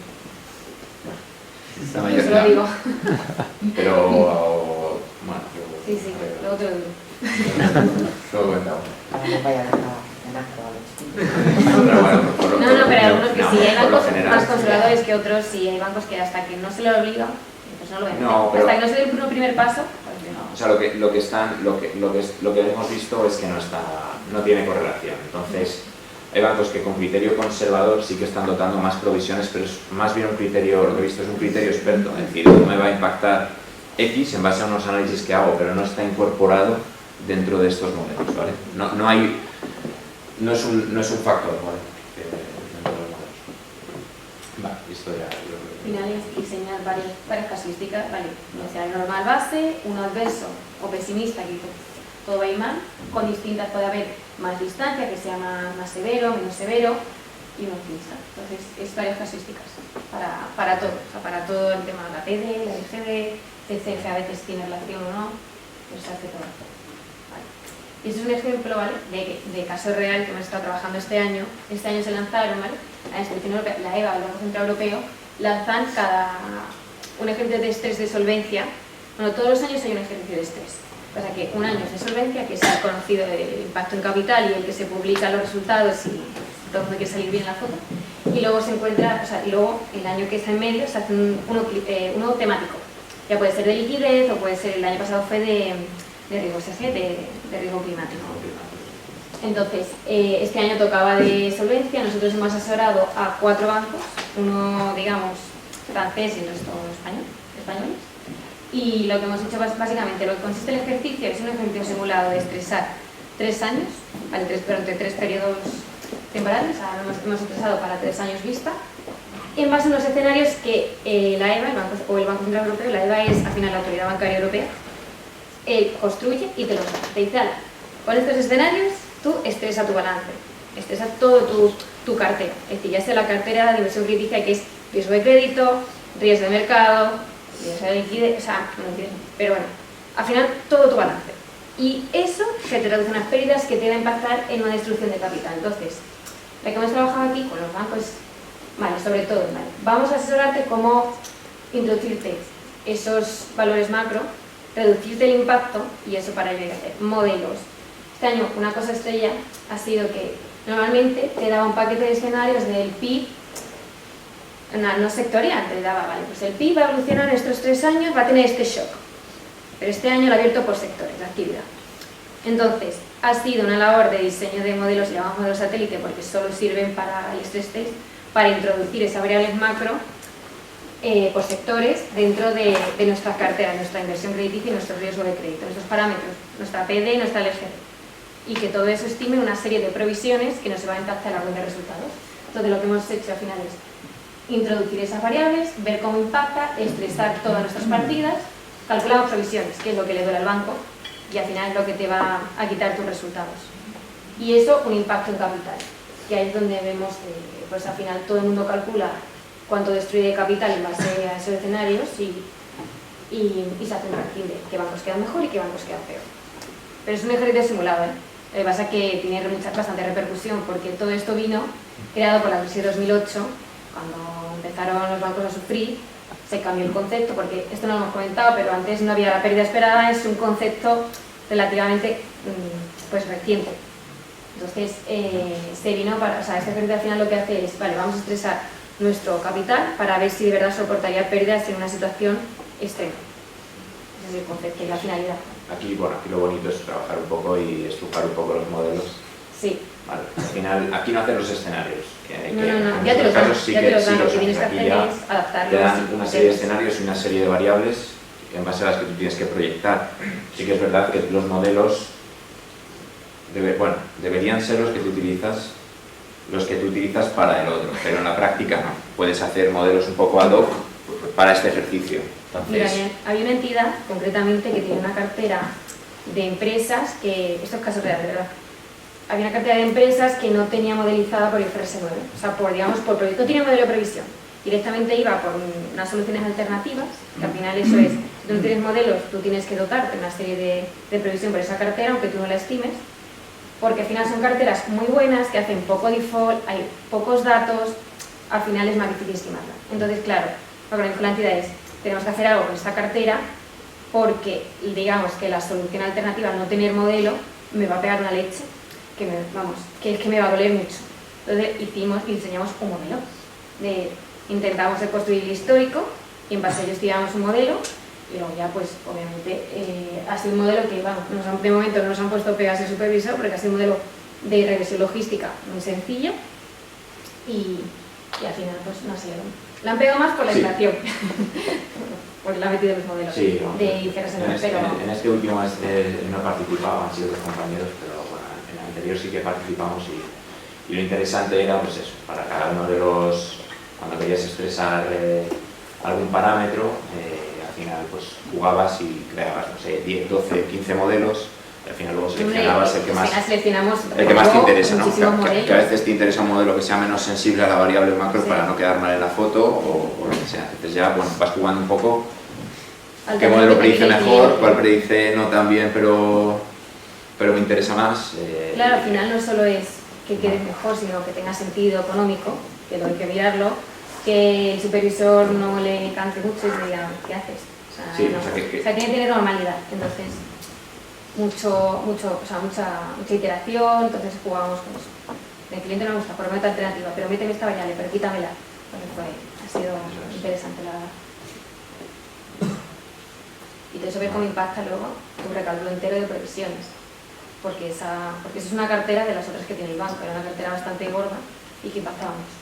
Speaker 2: La
Speaker 3: Yo
Speaker 2: mayoría.
Speaker 3: se lo digo.
Speaker 2: Pero, bueno,
Speaker 3: Sí, luego te lo digo.
Speaker 2: Luego comentamos.
Speaker 3: No, pero algunos que sí, hay bancos
Speaker 2: general,
Speaker 3: más conservadores que otros, sí, hay bancos que hasta que no se lo obliga, pues no lo ven. Hasta que no se dé el primer paso, pues no.
Speaker 2: O sea, lo que hemos visto es que no tiene correlación. Entonces, hay bancos que con criterio conservador sí que están dotando más provisiones, pero es más bien un criterio, lo que he visto es un criterio experto, es decir, no me va a impactar X en base a unos análisis que hago, pero no está incorporado dentro de estos modelos, ¿vale? No es un factor, ¿vale? Dentro de los modelos. Vale, esto ya lo que...
Speaker 3: Al final es diseñar varias casuísticas, ¿vale? Un escenario normal base, un adverso o pesimista, que todo va a ir mal, con distintas puede haber más distancia, que sea más severo, menos severo, y un optimista. Entonces, es varias casuísticas para todo, o sea, para todo el tema de la PD, la LGD, CCF a veces tiene relación o no, pues se hace todo. Vale. Y eso es un ejemplo, ¿vale?, de caso real que hemos estado trabajando este año. Este año se lanzaron, ¿vale?, la institución europea, la EVA, el Banco Central Europeo, lanzan un ejercicio de estrés de solvencia. Bueno, todos los años hay un ejercicio de estrés. O sea que un año es de solvencia, que se ha conocido el impacto en capital y el que se publica los resultados y todo el mundo quiere salir bien en la foto. Y luego se encuentra, o sea, y luego el año que está en medio se hace uno temático. Ya puede ser de liquidez o puede ser, el año pasado fue de riesgo SG, de riesgo climático. Entonces, este año tocaba de solvencia, nosotros hemos asesorado a 4 bancos, uno, digamos, francés y el resto españoles. Y lo que hemos hecho básicamente, lo que consiste el ejercicio es un ejercicio simulado de estresar 3 años, ¿vale? Durante 3 periodos temporales, ahora hemos estresado para 3 años vista, en base a unos escenarios que la EBA, el Banco Central Europeo, la EBA es al final la Autoridad Bancaria Europea, construye y te los da. Te dice, con estos escenarios tú estresa tu balance, estresa todo tu cartera, es decir, ya sea la cartera de inversión crítica, que es riesgo de crédito, riesgo de mercado, riesgo de liquidez, o sea, no entiendo, pero bueno, al final todo tu balance. Y eso se traduce en unas pérdidas que te va a impactar en una destrucción de capital. Entonces, la que hemos trabajado aquí con los bancos, vale, sobre todo, vale, vamos a asesorarte cómo introducirte esos valores macro, reducirte el impacto, y eso para ello hay que hacer modelos. Este año una cosa estrella ha sido que normalmente te daba un paquete de escenarios del PIB, no sectorial, te daba, vale, pues el PIB va a evolucionar en estos 3 años, va a tener este shock, pero este año lo ha abierto por sectores de actividad. Entonces, ha sido una labor de diseño de modelos, llamamos modelos satélite porque solo sirven para el stress test, para introducir esas variables macro por sectores dentro de nuestras carteras, nuestra inversión crediticia y nuestro riesgo de crédito, nuestros parámetros, nuestra PD y nuestra LGD. Y que todo eso estime una serie de provisiones que no se van a impactar a la cuenta de resultados. Entonces, lo que hemos hecho al final es introducir esas variables, ver cómo impacta, estresar todas nuestras partidas, calculamos provisiones, que es lo que le duele al banco, y al final es lo que te va a quitar tus resultados. Y eso, un impacto en capital, que ahí es donde vemos que pues al final todo el mundo calcula cuánto destruye de capital en base a esos escenarios y se hace un ranking de qué bancos quedan mejor y qué bancos quedan peor. Pero es un ejercicio simulado, ¿eh? Lo que pasa es que tiene bastante repercusión porque todo esto vino creado por la crisis de 2008, cuando empezaron los bancos a sufrir, se cambió el concepto, porque esto no lo hemos comentado, pero antes no había la pérdida esperada, es un concepto relativamente pues reciente. Entonces, se vino para, o sea, este ejercicio al final lo que hace es, vale, vamos a estresar nuestro capital para ver si de verdad soportaría pérdidas en una situación extrema. Ese es el concepto y la finalidad.
Speaker 2: Aquí, bueno, aquí lo bonito es trabajar un poco y estrujar un poco los modelos.
Speaker 3: Sí.
Speaker 2: Vale, al final, aquí no hacer los escenarios.
Speaker 3: No, ya te los dan, lo que tienes que hacer es adaptarlos.
Speaker 2: Te dan una serie de escenarios y una serie de variables en base a las que tú tienes que proyectar. Sí que es verdad que los modelos deberían ser los que tú utilizas para el otro, pero en la práctica no. Puedes hacer modelos un poco ad hoc para este ejercicio. Entonces,
Speaker 3: mira, hay una entidad concretamente que tiene una cartera de empresas que, esto es caso real, de verdad, había una cartera de empresas que no tenía modelizada por IFRS 9, o sea, por proyecto, no tenía modelo de previsión, directamente iba por unas soluciones alternativas, que al final eso es, si tú no tienes modelos, tú tienes que dotarte una serie de previsión por esa cartera, aunque tú no la estimes, porque al final son carteras muy buenas, que hacen poco default, hay pocos datos, al final es más difícil estimarla. Entonces, claro, lo que nos dijo la entidad es, tenemos que hacer algo con esta cartera, porque digamos que la solución alternativa, no tener modelo, me va a pegar una leche, que es que me va a doler mucho. Entonces diseñamos un modelo, intentamos construir el histórico y en base a ello estudiamos un modelo y luego ya pues obviamente ha sido un modelo que de momento no nos han puesto pegas de supervisor porque ha sido un modelo de regresión logística muy sencillo y al final pues no ha sido. La han pegado más por la inflación, porque la han metido en los modelos de IFRS 9, pero
Speaker 2: en este último no participaba, han sido los compañeros, pero bueno, en el anterior sí que participamos y lo interesante era pues eso, para cada uno de los, cuando querías expresar algún parámetro, al final pues jugabas y creabas, no sé, 10, 12, 15 modelos, y al final luego seleccionabas el que más te interesa, ¿no? Que a veces te interesa un modelo que sea menos sensible a la variable macro para no quedar mal en la foto o lo que sea. Entonces ya bueno, vas jugando un poco qué modelo predice mejor, cuál predice no tan bien, pero me interesa más.
Speaker 3: Claro, al final no solo es que quede mejor, sino que tenga sentido económico, que lo hay que mirarlo, que el supervisor no le cante mucho y te diga, ¿qué haces? O sea, tiene que tener normalidad. Entonces, mucha iteración, entonces jugábamos con eso. El cliente no me gusta, por meta alternativa, pero méteme esta variable, pero quítamela. Ha sido interesante, la verdad. Y todo eso ver cómo impacta luego tu recálculo entero de provisiones, porque eso es una cartera de las otras que tiene el banco, era una cartera bastante gorda y que impactaba mucho.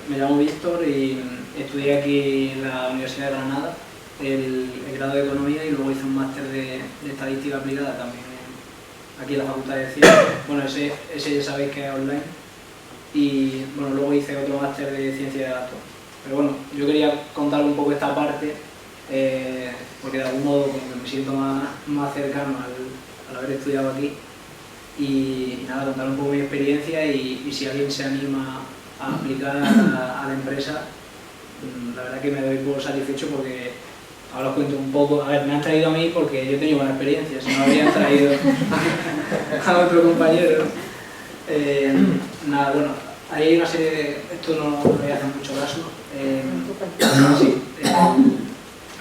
Speaker 4: Me llamo Víctor y estudié aquí en la Universidad de Granada el grado de Economía y luego hice un máster de Estadística Aplicada también aquí en la Facultad de Ciencias. Bueno, ese ya sabéis que es online. Y bueno, luego hice otro máster de Ciencia de Datos. Pero bueno, yo quería contar un poco esta parte porque de algún modo como que me siento más cercano al haber estudiado aquí. Y nada, contar un poco mi experiencia y si alguien se anima a aplicar a la empresa, la verdad que me doy por satisfecho porque ahora os cuento un poco. A ver, me han traído a mí porque yo he tenido buena experiencia, si no habrían traído a otro compañero. Nada, bueno, hay una serie de... Esto no le voy a hacer mucho caso. Sí,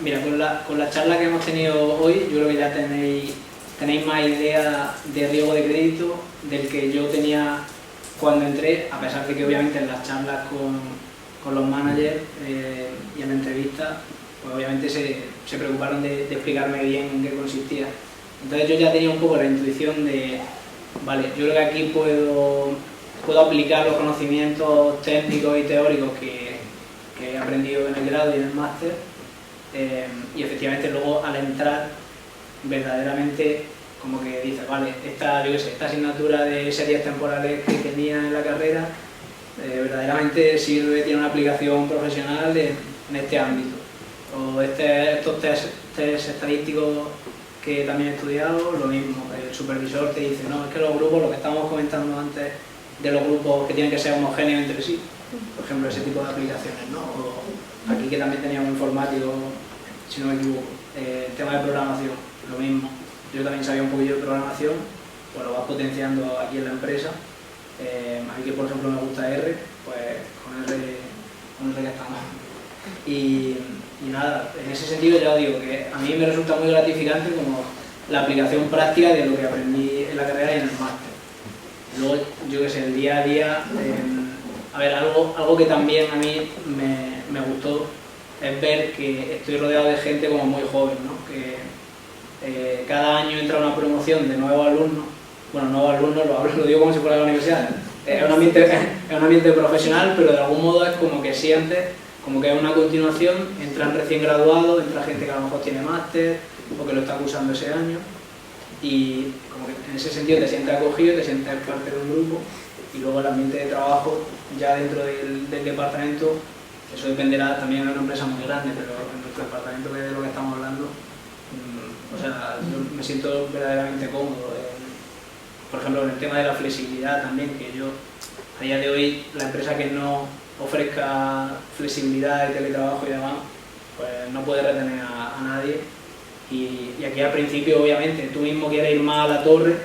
Speaker 4: mira, con la charla que hemos tenido hoy, yo creo que ya tenéis más idea de riesgo de crédito del que yo tenía cuando entré, a pesar de que obviamente en las charlas con los managers y en la entrevista, pues obviamente se preocuparon de explicarme bien en qué consistía. Entonces yo ya tenía un poco la intuición de, vale, yo creo que aquí puedo aplicar los conocimientos técnicos y teóricos que he aprendido en el grado y en el máster, y efectivamente luego al entrar verdaderamente como que dices, vale, esta asignatura de series temporales que tenía en la carrera verdaderamente sirve, tiene una aplicación profesional en este ámbito. O estos test estadísticos que también he estudiado, lo mismo, el supervisor te dice, no, es que los grupos, lo que estábamos comentando antes de los grupos que tienen que ser homogéneos entre sí, por ejemplo, ese tipo de aplicaciones, ¿no? O aquí que también teníamos informático, si no me equivoco, tema de programación, lo mismo. Yo también sabía un poquillo de programación, pues lo vas potenciando aquí en la empresa. A mí que por ejemplo me gusta R, pues con R ya estamos. Y nada, en ese sentido ya os digo que a mí me resulta muy gratificante como la aplicación práctica de lo que aprendí en la carrera y en el máster. Luego, yo qué sé, el día a día, a ver, algo que también a mí me gustó es ver que estoy rodeado de gente como muy joven, ¿no? Que cada año entra una promoción de nuevos alumnos, bueno, nuevos alumnos, lo digo como si fuera de la universidad, es un ambiente profesional, pero de algún modo es como que sientes como que es una continuación, entran recién graduados, entra gente que a lo mejor tiene máster o que lo está cursando ese año y como que en ese sentido te sientes acogido, te sientes parte de un grupo y luego el ambiente de trabajo ya dentro del departamento, eso dependerá también de una empresa muy grande, pero en nuestro departamento, que es de lo que estamos hablando, o sea, yo me siento verdaderamente cómodo. Por ejemplo, en el tema de la flexibilidad también, que yo a día de hoy la empresa que no ofrezca flexibilidad de teletrabajo y demás, pues no puede retener a nadie. Y aquí al principio, obviamente, tú mismo quieres ir más a la torre,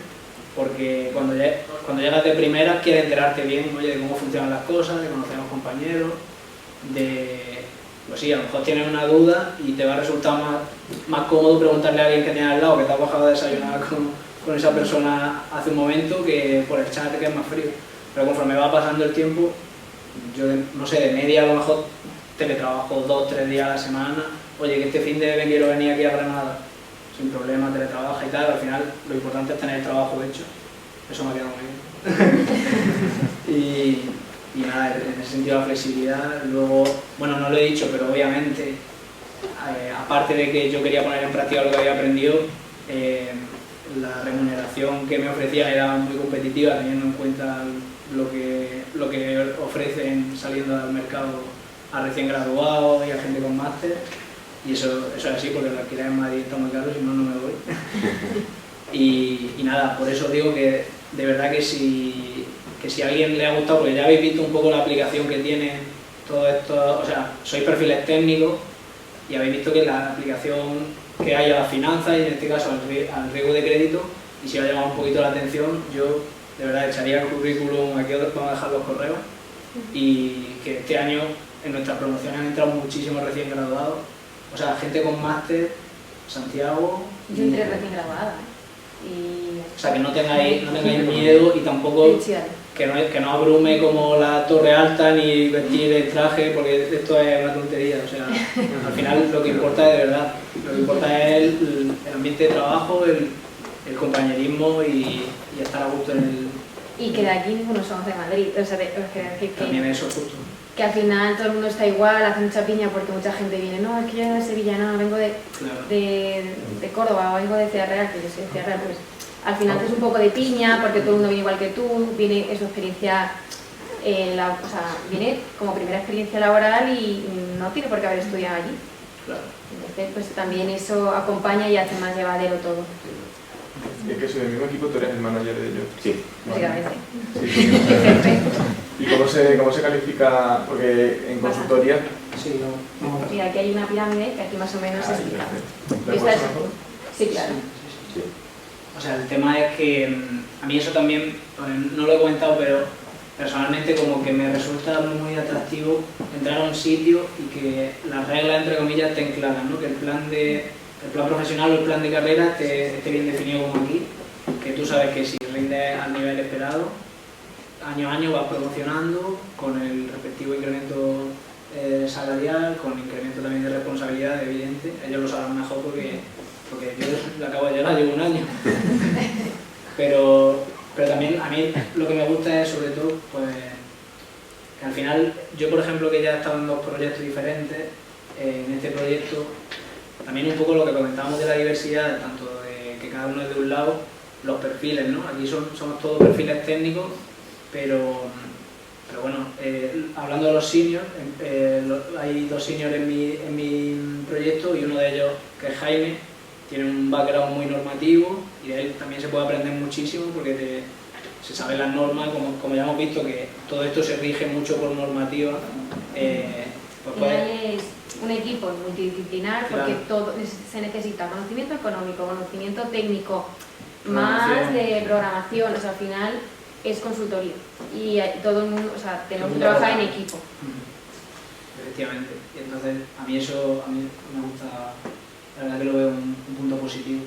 Speaker 4: porque cuando llegas de primeras quieres enterarte bien, oye, de cómo funcionan las cosas, de conocer a los compañeros, pues sí, a lo mejor tienes una duda y te va a resultar más cómodo preguntarle a alguien que tienes al lado, que te has bajado a desayunar con esa persona hace un momento, que por el chat que es más frío. Pero conforme va pasando el tiempo, yo no sé, de media a lo mejor teletrabajo 2-3 días a la semana, oye, que este fin de quiero venir aquí a Granada, sin problema, teletrabaja y tal, al final lo importante es tener el trabajo hecho, eso me ha quedado muy bien. Y nada, en ese sentido la flexibilidad, luego, bueno, no lo he dicho, pero obviamente, aparte de que yo quería poner en práctica lo que había aprendido, la remuneración que me ofrecían era muy competitiva, teniendo en cuenta lo que ofrecen saliendo al mercado a recién graduados y a gente con máster, y eso es así porque el alquiler en Madrid está muy caro, si no, no me voy. Y nada, por eso digo que de verdad que si a alguien le ha gustado, porque ya habéis visto un poco la aplicación que tiene todo esto, o sea, sois perfiles técnicos y habéis visto que la aplicación que hay a las finanzas y en este caso al riesgo de crédito, y si os ha llamado un poquito la atención, yo de verdad echaría el currículum, aquí os vamos a dejar los correos, y que este año en nuestras promociones han entrado muchísimos recién graduados, o sea, gente con máster, Santiago...
Speaker 3: Yo entré recién graduada, Y
Speaker 4: O sea, que no tengáis miedo y tampoco que no abrume como la Torre Alta ni vestir el traje, porque esto es una tontería. O sea, al final lo que importa es de verdad, lo que importa es el ambiente de trabajo, el compañerismo y estar a gusto en el...
Speaker 3: Y que de aquí ninguno somos de Madrid, o sea,
Speaker 4: También eso es justo.
Speaker 3: que al final todo el mundo está igual, hace mucha piña porque mucha gente viene, no, es que yo vengo de Sevilla, no, vengo de Córdoba, o vengo de Ciudad Real, que yo soy de Ciudad Real, pues al final haces un poco de piña porque todo el mundo viene igual que tú, viene su experiencia, o sea, viene como primera experiencia laboral y no tiene por qué haber estudiado allí.
Speaker 4: Claro.
Speaker 3: Entonces, pues también eso acompaña y hace más llevadero todo.
Speaker 5: Y es que soy del mismo equipo, tú eres el manager de ellos.
Speaker 2: Sí.
Speaker 3: Básicamente.
Speaker 5: ¿Y cómo se califica? Porque en consultoría...
Speaker 4: Sí, no.
Speaker 3: Mira, aquí hay una pirámide que aquí más o menos se explica.
Speaker 5: ¿La
Speaker 3: Esta es...
Speaker 5: puedes mejor?
Speaker 3: Sí, claro.
Speaker 2: Sí.
Speaker 4: O sea, el tema es que a mí eso también, no lo he comentado, pero personalmente como que me resulta muy atractivo entrar a un sitio y que las reglas, entre comillas, estén claras, ¿no? Que el plan profesional o el plan de carrera esté bien definido como aquí, que tú sabes que si rindes al nivel esperado, año a año vas promocionando con el respectivo incremento salarial, con incremento también de responsabilidad, evidente. Ellos lo saben mejor porque yo acabo de llegar, llevo un año. Pero también a mí lo que me gusta es sobre todo pues, que al final, yo por ejemplo que ya he estado en 2 proyectos diferentes, en este proyecto también un poco lo que comentábamos de la diversidad, tanto de que cada uno es de un lado, los perfiles, ¿no? Aquí somos todos perfiles técnicos, pero bueno, hablando de los seniors, hay 2 seniors en mi proyecto y uno de ellos, que es Jaime, tiene un background muy normativo y de él también se puede aprender muchísimo porque se saben las normas, como ya hemos visto que todo esto se rige mucho por normativa.
Speaker 3: Es un equipo multidisciplinar porque
Speaker 4: Claro.
Speaker 3: se necesita conocimiento económico, conocimiento técnico,
Speaker 4: Programación.
Speaker 3: más de programación, o sea, al final es consultoría y todo el mundo, o sea, tenemos que
Speaker 4: Todo el mundo
Speaker 3: trabajar en
Speaker 4: trabaja.
Speaker 3: equipo.
Speaker 4: Efectivamente. Y entonces a mí me gusta, la verdad que lo veo un punto positivo.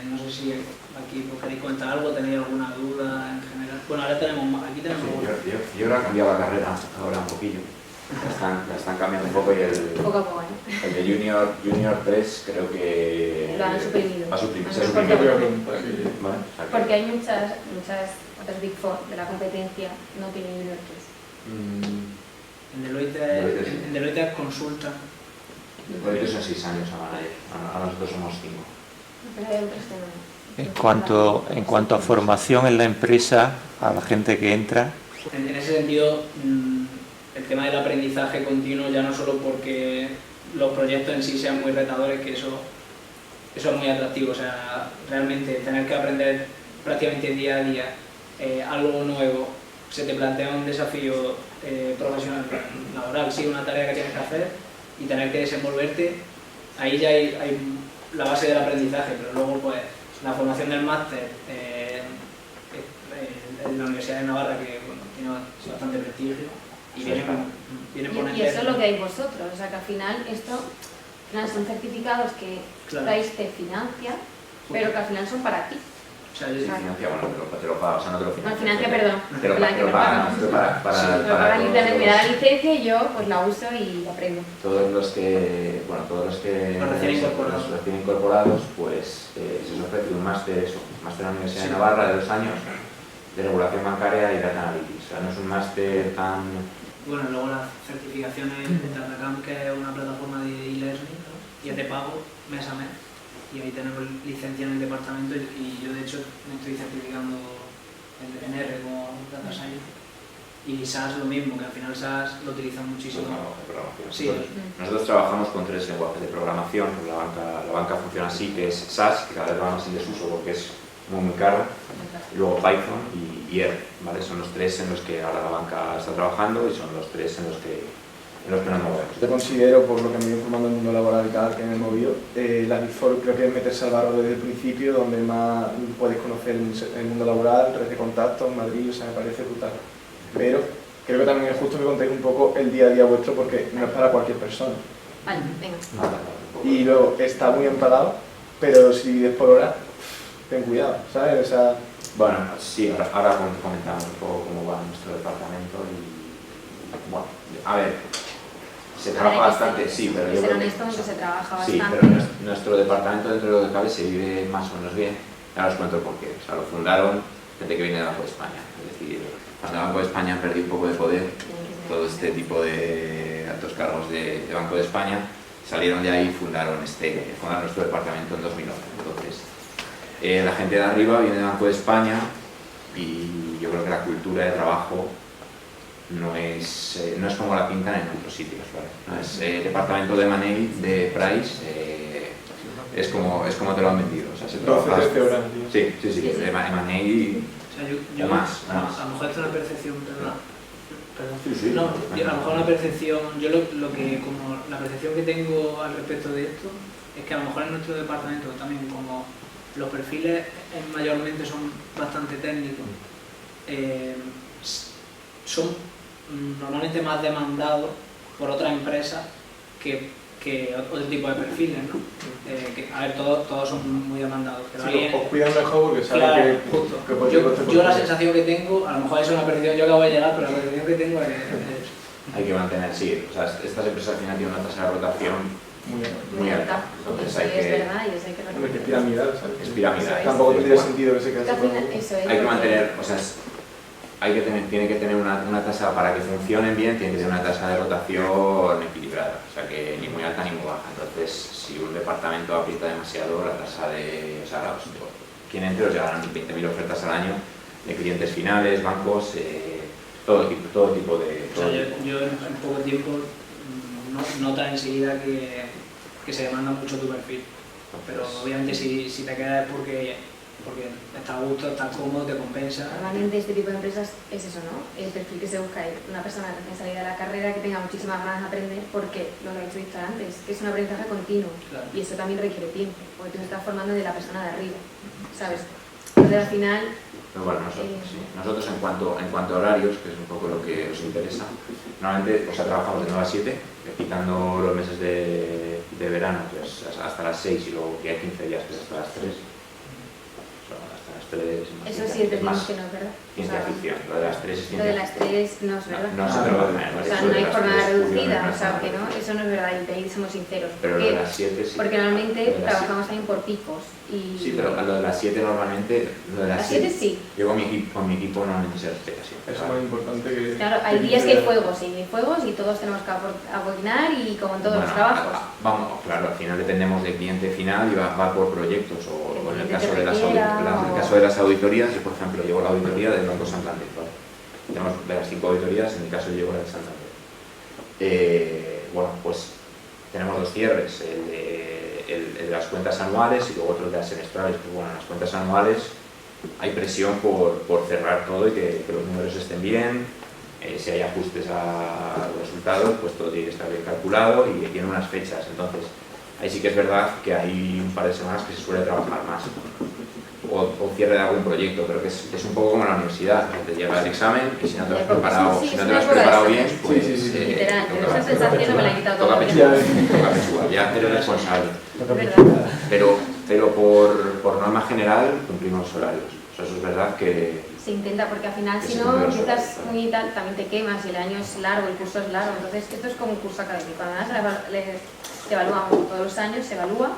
Speaker 4: No sé si aquí pues, queréis comentar algo, tenéis alguna duda en general. Bueno, ahora aquí tenemos...
Speaker 2: Yo ahora he cambiado la carrera, ahora un poquillo. La están cambiando un poco y
Speaker 3: Poco a poco, ¿eh?
Speaker 2: el de Junior 3 creo que...
Speaker 3: Lo han suprimido.
Speaker 2: Se ha
Speaker 3: Porque-
Speaker 2: suprimido.
Speaker 5: Vale,
Speaker 2: O sea que-
Speaker 3: Porque hay muchas otras Big Four de la competencia, no tienen Junior 3.
Speaker 4: En Deloitte es consulta.
Speaker 2: Deloitte son 6 años a nosotros somos 5.
Speaker 3: Pero hay otros que no.
Speaker 11: En cuanto a formación en la empresa, a la gente que entra,
Speaker 4: En ese sentido, el tema del aprendizaje continuo, ya no solo porque los proyectos en sí sean muy retadores, que eso es muy atractivo. O sea, realmente tener que aprender prácticamente día a día algo nuevo, se te plantea un desafío profesional, laboral, sí, una tarea que tienes que hacer y tener que desenvolverte, ahí ya hay la base del aprendizaje, pero luego pues la formación del máster en la Universidad de Navarra, que bueno, tiene bastante prestigio y vienen ponentes.
Speaker 3: Y eso es lo que hay vosotros, o sea que al final son certificados que
Speaker 4: Claro.
Speaker 3: traes te financia, pero que al final son para ti.
Speaker 4: O sea,
Speaker 2: Sí, financia, bueno, te lo paga, o sea, no te lo
Speaker 3: No,
Speaker 2: financia.
Speaker 3: financia, perdón.
Speaker 2: Te lo
Speaker 3: La que me
Speaker 2: pagan,
Speaker 3: pagan.
Speaker 2: ¿no? para
Speaker 3: Sí, me pagan el internet, me da la licencia y yo pues la uso y aprendo.
Speaker 2: todos los que
Speaker 4: Los recién incorporados.
Speaker 2: los recién incorporados, pues se les ofrece un máster en la Universidad de Navarra de 2 años de regulación bancaria y data analytics. O sea, no es un máster tan...
Speaker 4: Bueno, luego las certificaciones de Datacamp, que es una plataforma de e-learning, ¿no? Y es de pago mes a mes. Y ahí tenemos licencia en el departamento y yo de hecho me estoy certificando en R como Data Science. Y SAS lo mismo, que al final SAS lo utilizan muchísimo. Sí.
Speaker 2: Nosotros trabajamos con 3 lenguajes de programación. La banca funciona así, que es SAS, que cada vez va más en desuso porque es muy caro. Y luego Python y R, ¿vale? Son los 3 en los que ahora la banca está trabajando y son los 3 en los que nos movemos.
Speaker 5: Yo considero, por lo que me he ido informando en el mundo laboral y tal, que me he movido, la Big Four creo que es meterse al barro desde el principio, donde más puedes conocer el mundo laboral, red de contactos, Madrid, o sea, me parece brutal. Pero creo que también es justo que contéis un poco el día a día vuestro, porque no es para cualquier persona.
Speaker 3: Vale, venga.
Speaker 5: Y luego, está muy empalado, pero si divides por hora,
Speaker 10: ten cuidado, ¿sabes? O sea,
Speaker 2: bueno, sí, ahora comentamos un poco cómo va nuestro departamento y bueno, a ver, se trabaja bastante, sí, pero yo
Speaker 3: ser
Speaker 2: creo
Speaker 3: honesto en que se trabaja
Speaker 2: sí,
Speaker 3: bastante.
Speaker 2: pero nuestro departamento dentro de lo que cabe se vive más o menos bien. Ahora os cuento por qué. O sea, lo fundaron gente que viene de Banco de España. Es decir, cuando Banco de España perdió un poco de poder, todo este tipo de altos cargos de Banco de España salieron de ahí y fundaron nuestro departamento en 2011. Entonces, la gente de arriba viene de Banco de España y yo creo que la cultura de trabajo no es como la pintan en otros sitios, ¿vale? No es el departamento de Money, de Price, es como te lo han vendido. O sea, se trabaja... Sí, de Money
Speaker 4: O sea, yo
Speaker 2: más.
Speaker 4: A lo mejor esto es una percepción, perdón.
Speaker 2: Sí.
Speaker 4: No, a lo mejor una percepción, yo como la percepción que tengo al respecto de esto es que a lo mejor en nuestro departamento también, como los perfiles mayormente son bastante técnicos, son normalmente más demandados por otras empresas que otro tipo de perfiles, ¿no? A ver, todos son muy demandados, pero
Speaker 10: sí, os cuidan mejor porque saben
Speaker 4: claro, yo la sensación que tengo, a lo mejor es una percepción, yo acabo de llegar, pero la percepción que tengo es
Speaker 2: hay que mantener, sí, o sea, estas empresas al final tienen una tasa de rotación muy alta. Entonces
Speaker 3: eso
Speaker 2: hay
Speaker 3: es verdad y eso hay que
Speaker 10: es piramidal, ¿sabes?
Speaker 2: Es piramidal.
Speaker 10: Tampoco tendría sentido que se quede
Speaker 2: hay que mantener, o sea, tiene que tener una tasa, para que funcionen bien, tiene que tener una tasa de rotación equilibrada, o sea, que ni muy alta ni muy baja. Entonces, si un departamento aprieta demasiado, la tasa o sea, quien entre os llegarán 20.000 ofertas al año de clientes finales, bancos, todo tipo de...
Speaker 4: O sea, yo en poco tiempo nota enseguida que se demanda mucho tu perfil, pero obviamente si te quedas es porque estás a gusto, estás cómodo, te compensa.
Speaker 3: Normalmente este tipo de empresas es eso, ¿no? El perfil que se busca es una persona recién salida de la carrera que tenga muchísimas ganas de aprender, porque lo que he dicho antes, que es un aprendizaje continuo, claro. Y eso también requiere tiempo, porque tú te estás formando de la persona de arriba, ¿sabes? Entonces al final...
Speaker 2: Pero bueno, nosotros en cuanto a horarios, que es un poco lo que os interesa, normalmente trabajamos de 9 a 7, quitando los meses de verano, pues hasta las 6 y luego que hay 15 días que es hasta las 3.
Speaker 3: Eso sí entendemos que no es verdad.
Speaker 2: Ciencia ficción, lo de las 3 es ciencia ficción.
Speaker 3: Lo de las 3 no es verdad.
Speaker 2: No se trabaja.
Speaker 3: O sea, no hay jornada reducida, o sea, que no, eso no es verdad y ahí somos sinceros.
Speaker 2: Pero lo de las 7 sí.
Speaker 3: Porque normalmente trabajamos también por picos.
Speaker 2: Sí, pero lo de las 7 normalmente...
Speaker 3: Las 7 sí.
Speaker 2: Yo con mi equipo normalmente se respeta siempre.
Speaker 10: Eso es muy importante que...
Speaker 3: Claro, hay días que hay fuegos y todos tenemos que abonar y como en todos los trabajos.
Speaker 2: Vamos, claro, al final dependemos del cliente final y va por proyectos o en el caso de las auditorías, yo por ejemplo llevo la auditoría del Banco Santander, ¿vale? Tenemos de las 5 auditorías, en mi caso llevo la de Santander. Bueno, pues tenemos 2 cierres, el de las cuentas anuales y luego otro de las semestrales. Pues bueno, en las cuentas anuales hay presión por cerrar todo y que los números estén bien, si hay ajustes a los resultados, pues todo tiene que estar bien calculado y tiene unas fechas. Entonces, ahí sí que es verdad que hay un par de semanas que se suele trabajar más. O cierre de algún proyecto, pero que es un poco como la universidad, te llega el examen y si no te lo has preparado, bien, pues
Speaker 3: literal, esa sensación no me la he quitado
Speaker 2: toca pechuga, ya eres responsable. Pero por norma general cumplimos los horarios. O sea, eso es verdad que...
Speaker 3: Se intenta, porque al final si no empiezas muy tal, también te quemas y el año es largo, el curso es largo, entonces esto es como un curso académico. Además te evaluamos todos los años, se evalúa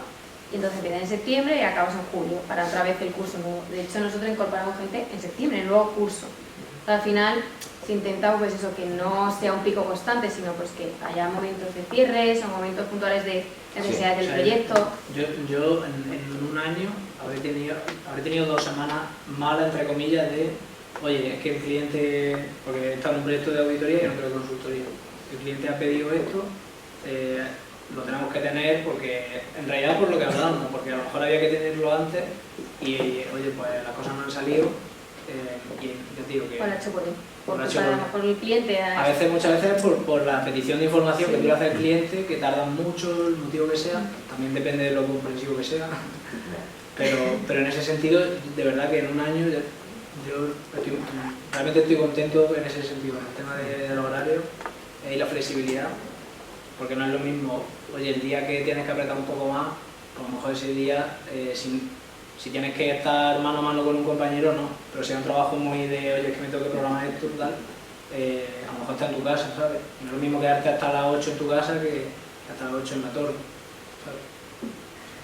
Speaker 3: y entonces empieza en septiembre y acabas en julio para otra vez el curso nuevo. De hecho nosotros incorporamos gente en septiembre, el nuevo curso. Al final se intenta pues eso, que no sea un pico constante, sino pues que haya momentos de cierres o momentos puntuales de necesidades del proyecto.
Speaker 4: Yo en un año habré tenido 2 semanas malas, entre comillas, de oye, es que el cliente, porque está en un proyecto de auditoría y en otro de consultoría, el cliente ha pedido esto, lo tenemos que tener porque, en realidad por lo que hablábamos, porque a lo mejor había que tenerlo antes y oye, pues las cosas no han salido y yo digo que...
Speaker 3: Por el cliente.
Speaker 4: Muchas veces por la petición de información que tú le haces al cliente, que tarda mucho, el motivo que sea, también depende de lo comprensivo que sea, pero en ese sentido, de verdad que en un año yo realmente estoy contento en ese sentido, en el tema del horario y la flexibilidad, porque no es lo mismo, oye, el día que tienes que apretar un poco más, a lo mejor ese día, si Si tienes que estar mano a mano con un compañero, no. Pero si es un trabajo muy de, oye, es que me tengo que programar esto, tal, a lo mejor está en tu casa, ¿sabes? No es lo mismo quedarte hasta las 8 en tu casa que hasta las 8 en la torre, ¿sabes?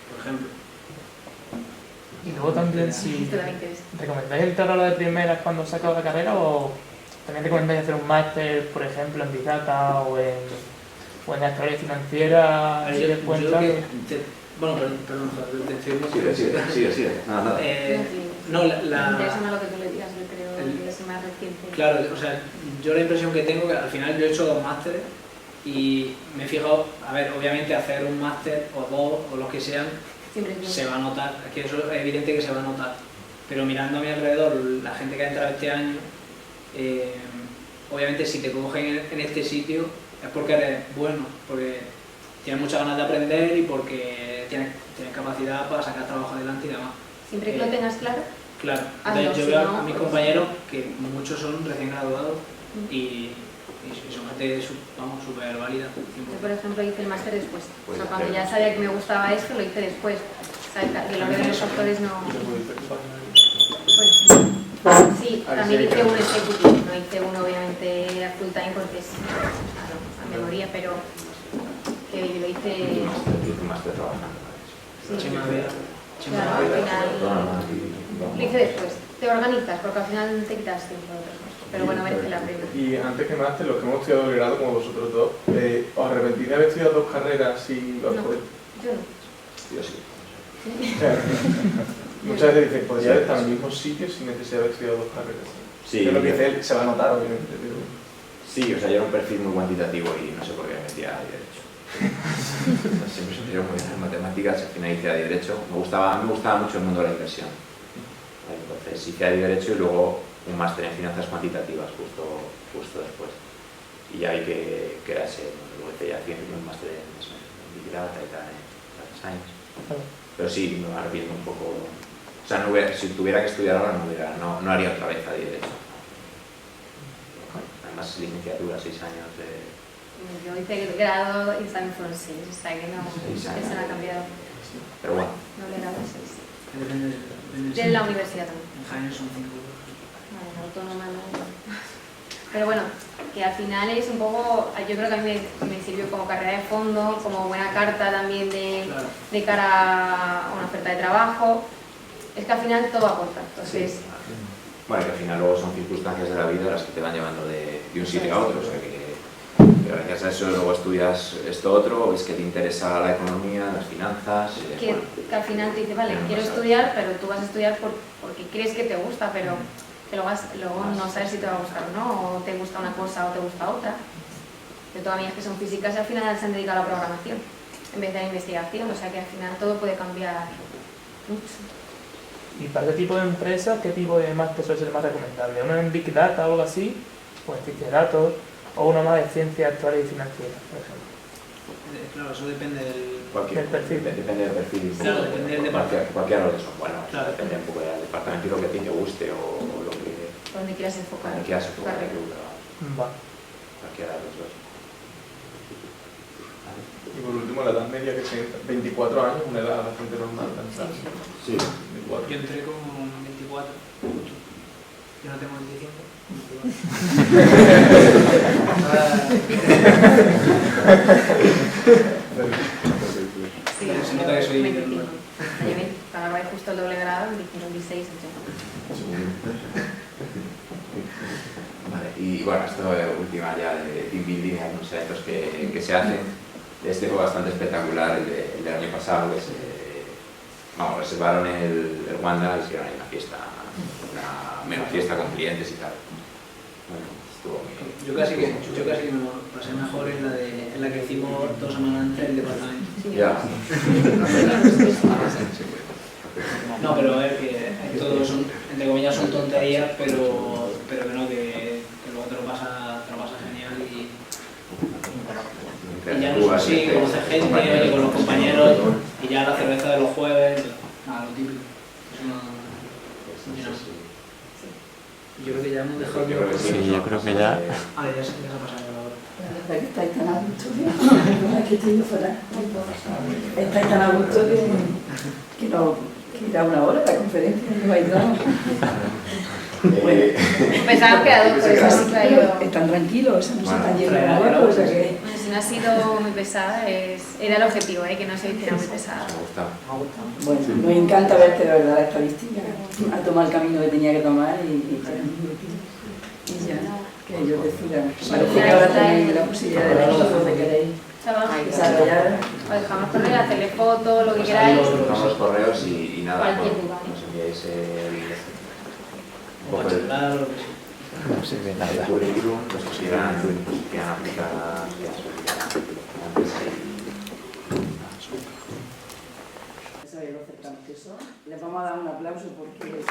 Speaker 4: Por ejemplo.
Speaker 7: Y luego también, si
Speaker 3: Esto también interesa.
Speaker 7: recomendáis entrar a lo de primeras cuando se acaba la carrera, o también recomendáis hacer un máster, por ejemplo, en Big Data o en actualidad financiera y después
Speaker 4: Yo
Speaker 7: entrar.
Speaker 4: creo que bueno, perdón, te estoy
Speaker 2: Sí, nada.
Speaker 4: no,
Speaker 3: Me interesa más lo que tú le digas, yo creo que es más reciente.
Speaker 4: Claro, o sea, yo la impresión que tengo que al final yo he hecho 2 másteres y me he fijado, a ver, obviamente hacer un máster o 2 o los que sean, se va a notar, es que eso es evidente que se va a notar, pero mirando a mi alrededor, la gente que ha entrado este año, obviamente si te cogen en este sitio es porque eres bueno, porque tienes muchas ganas de aprender y porque tienes capacidad para sacar trabajo adelante y demás.
Speaker 3: Siempre que lo tengas claro.
Speaker 4: Claro,
Speaker 3: Hazlo,
Speaker 4: entonces yo
Speaker 3: si
Speaker 4: veo
Speaker 3: no,
Speaker 4: a mis
Speaker 3: pues-
Speaker 4: compañeros que muchos son recién graduados y son gente súper válida.
Speaker 3: Yo, por ejemplo, hice el máster después. O sea,
Speaker 2: Pues,
Speaker 3: cuando ya sabía que me gustaba esto, lo hice después. O sea, que lo de los factores no... Pues, sí, también hice un executivo. No hice uno, obviamente, a full time porque es a memoria, pero que lo hice...
Speaker 2: Máster trabajando.
Speaker 3: Sí,
Speaker 4: Sí,
Speaker 3: claro, al final lo hice después. Te organizas porque al final te quitas tiempo de otras cosas. Pero bueno, merece la pena.
Speaker 10: Y antes que máster, los que hemos estudiado el grado, como vosotros dos, ¿os arrepentís de haber estudiado 2 carreras y los
Speaker 3: No.
Speaker 10: podéis?
Speaker 3: Yo no.
Speaker 2: Yo sí.
Speaker 10: Muchas veces dicen, podría estar en el mismo sitio sin necesidad de haber estudiado 2 carreras.
Speaker 2: Sí,
Speaker 10: Es lo que dice él, se va a notar, obviamente. Pero...
Speaker 2: sí, o sea, yo era un perfil muy cuantitativo y no sé por qué me metía a derecho. O sea, siempre se me dio muy bien en matemáticas, al final hice a derecho. A mí me gustaba mucho el mundo de la inversión. Entonces hice a derecho y luego un máster en finanzas cuantitativas justo después. Y ya vi que era ese, luego hice ya un máster en Big Data y tal, en Data Science. Pero sí, me arrepiento un poco. O sea, si tuviera que estudiar ahora no haría otra vez a derecho. Además, licenciatura, 6 años de...
Speaker 3: Yo hice el grado y también fueron 6, o sea que no,
Speaker 2: Seis años.
Speaker 3: eso no ha cambiado.
Speaker 2: Pero bueno.
Speaker 3: No le he dado 6.
Speaker 4: Depende
Speaker 3: De la universidad también.
Speaker 4: En Jaén son 5 euros.
Speaker 3: Vale, la autónoma no. Pero bueno, que al final es un poco, yo creo que a mí me sirvió como carrera de fondo, como buena carta también de cara a una oferta de trabajo. Es que al final todo aporta, entonces...
Speaker 2: Sí. Bueno, que al final luego son circunstancias de la vida las que te van llevando de un sitio a otro, o sea que gracias a eso luego estudias esto otro, ves que te interesa la economía, las finanzas...
Speaker 3: Que
Speaker 2: bueno,
Speaker 3: al final te dice, vale,
Speaker 2: no
Speaker 3: quiero
Speaker 2: sabes.
Speaker 3: estudiar, pero tú vas a estudiar porque crees que te gusta, pero que luego no sabes si te va a gustar o no, o te gusta una cosa o te gusta otra. Yo tengo amigas que son físicas y al final se han dedicado a la programación en vez de a la investigación, o sea que al final todo puede cambiar mucho.
Speaker 7: Y para este tipo de empresas, ¿qué tipo de máster suele ser más recomendable? ¿Uno en Big Data o algo así? ¿O en ciencia de datos? ¿O uno más de ciencia actual y financiera, por ejemplo?
Speaker 4: Claro, eso depende del
Speaker 7: perfil.
Speaker 2: Depende del perfil.
Speaker 4: Claro, depende del departamento.
Speaker 2: Cualquiera de los son buenos.
Speaker 4: Claro.
Speaker 2: Depende un poco del departamento y lo que a ti te guste o lo que...
Speaker 3: Donde quieras enfocar.
Speaker 2: Donde quieras enfocar
Speaker 3: carrera.
Speaker 2: tu trabajo.
Speaker 7: Vale.
Speaker 2: Cualquiera de los dos.
Speaker 10: Y por último, la edad media que se entra, 24 años, una edad bastante normal, pensar.
Speaker 2: Sí.
Speaker 10: 24.
Speaker 4: Yo entré con 24. Yo no tengo 25.
Speaker 3: Sí,
Speaker 4: Se nota que soy
Speaker 3: 25. Para ver justo el doble grado, 26,
Speaker 2: Vale, y bueno, esto es última ya de team building, algunos eventos que se hacen. Este fue bastante espectacular, el del año pasado, que reservaron el Wanda y hicieron ahí una fiesta con clientes y tal. Bueno, estuvo muy bien.
Speaker 4: Yo casi que me pasé mejor en la que hicimos 2 semanas antes del departamento.
Speaker 2: Ya.
Speaker 4: No, pero a ver, que todo son, entre comillas, son tonterías, pero que no, que luego te lo pasas genial y ya no sí, conoces gente, oye, con los compañeros y ya la cerveza de los jueves, nada, lo típico. Eso no. Yo creo que ya hemos dejado
Speaker 11: Sí, yo creo que ya.
Speaker 4: Ah, ya se ha pasado la hora.
Speaker 12: La verdad que estáis tan a gusto que no es que estoy yo fuera. Estáis tan a gusto que que era una hora la conferencia, no hay drama.
Speaker 3: Pensaba que a dos, por eso hemos traído.
Speaker 12: Están tranquilos, no se están yendo
Speaker 4: Bueno,
Speaker 12: a hueco, o sea que...
Speaker 3: Bueno, si no ha sido muy pesada, era el objetivo, que no se hiciera muy pesada.
Speaker 2: Me ha gustado.
Speaker 12: Bueno, nos encanta ver que de verdad la estadística ha tomado el camino que tenía que tomar y ya, que ellos decidan. Parece que ahora tenéis la posibilidad de elegir donde queréis desarrollar.
Speaker 3: Os dejamos correr, hacerle fotos, lo que queráis.
Speaker 2: Dejamos los correos y nada,
Speaker 3: Cualquier duda.
Speaker 2: nos enviáis
Speaker 4: O charlar, lo que sea.
Speaker 11: No se ve
Speaker 2: el
Speaker 11: nada.
Speaker 2: currículum, los que quieran aplicar antes
Speaker 12: Ya sabéis lo cercanos que son. Les vamos a dar un aplauso porque...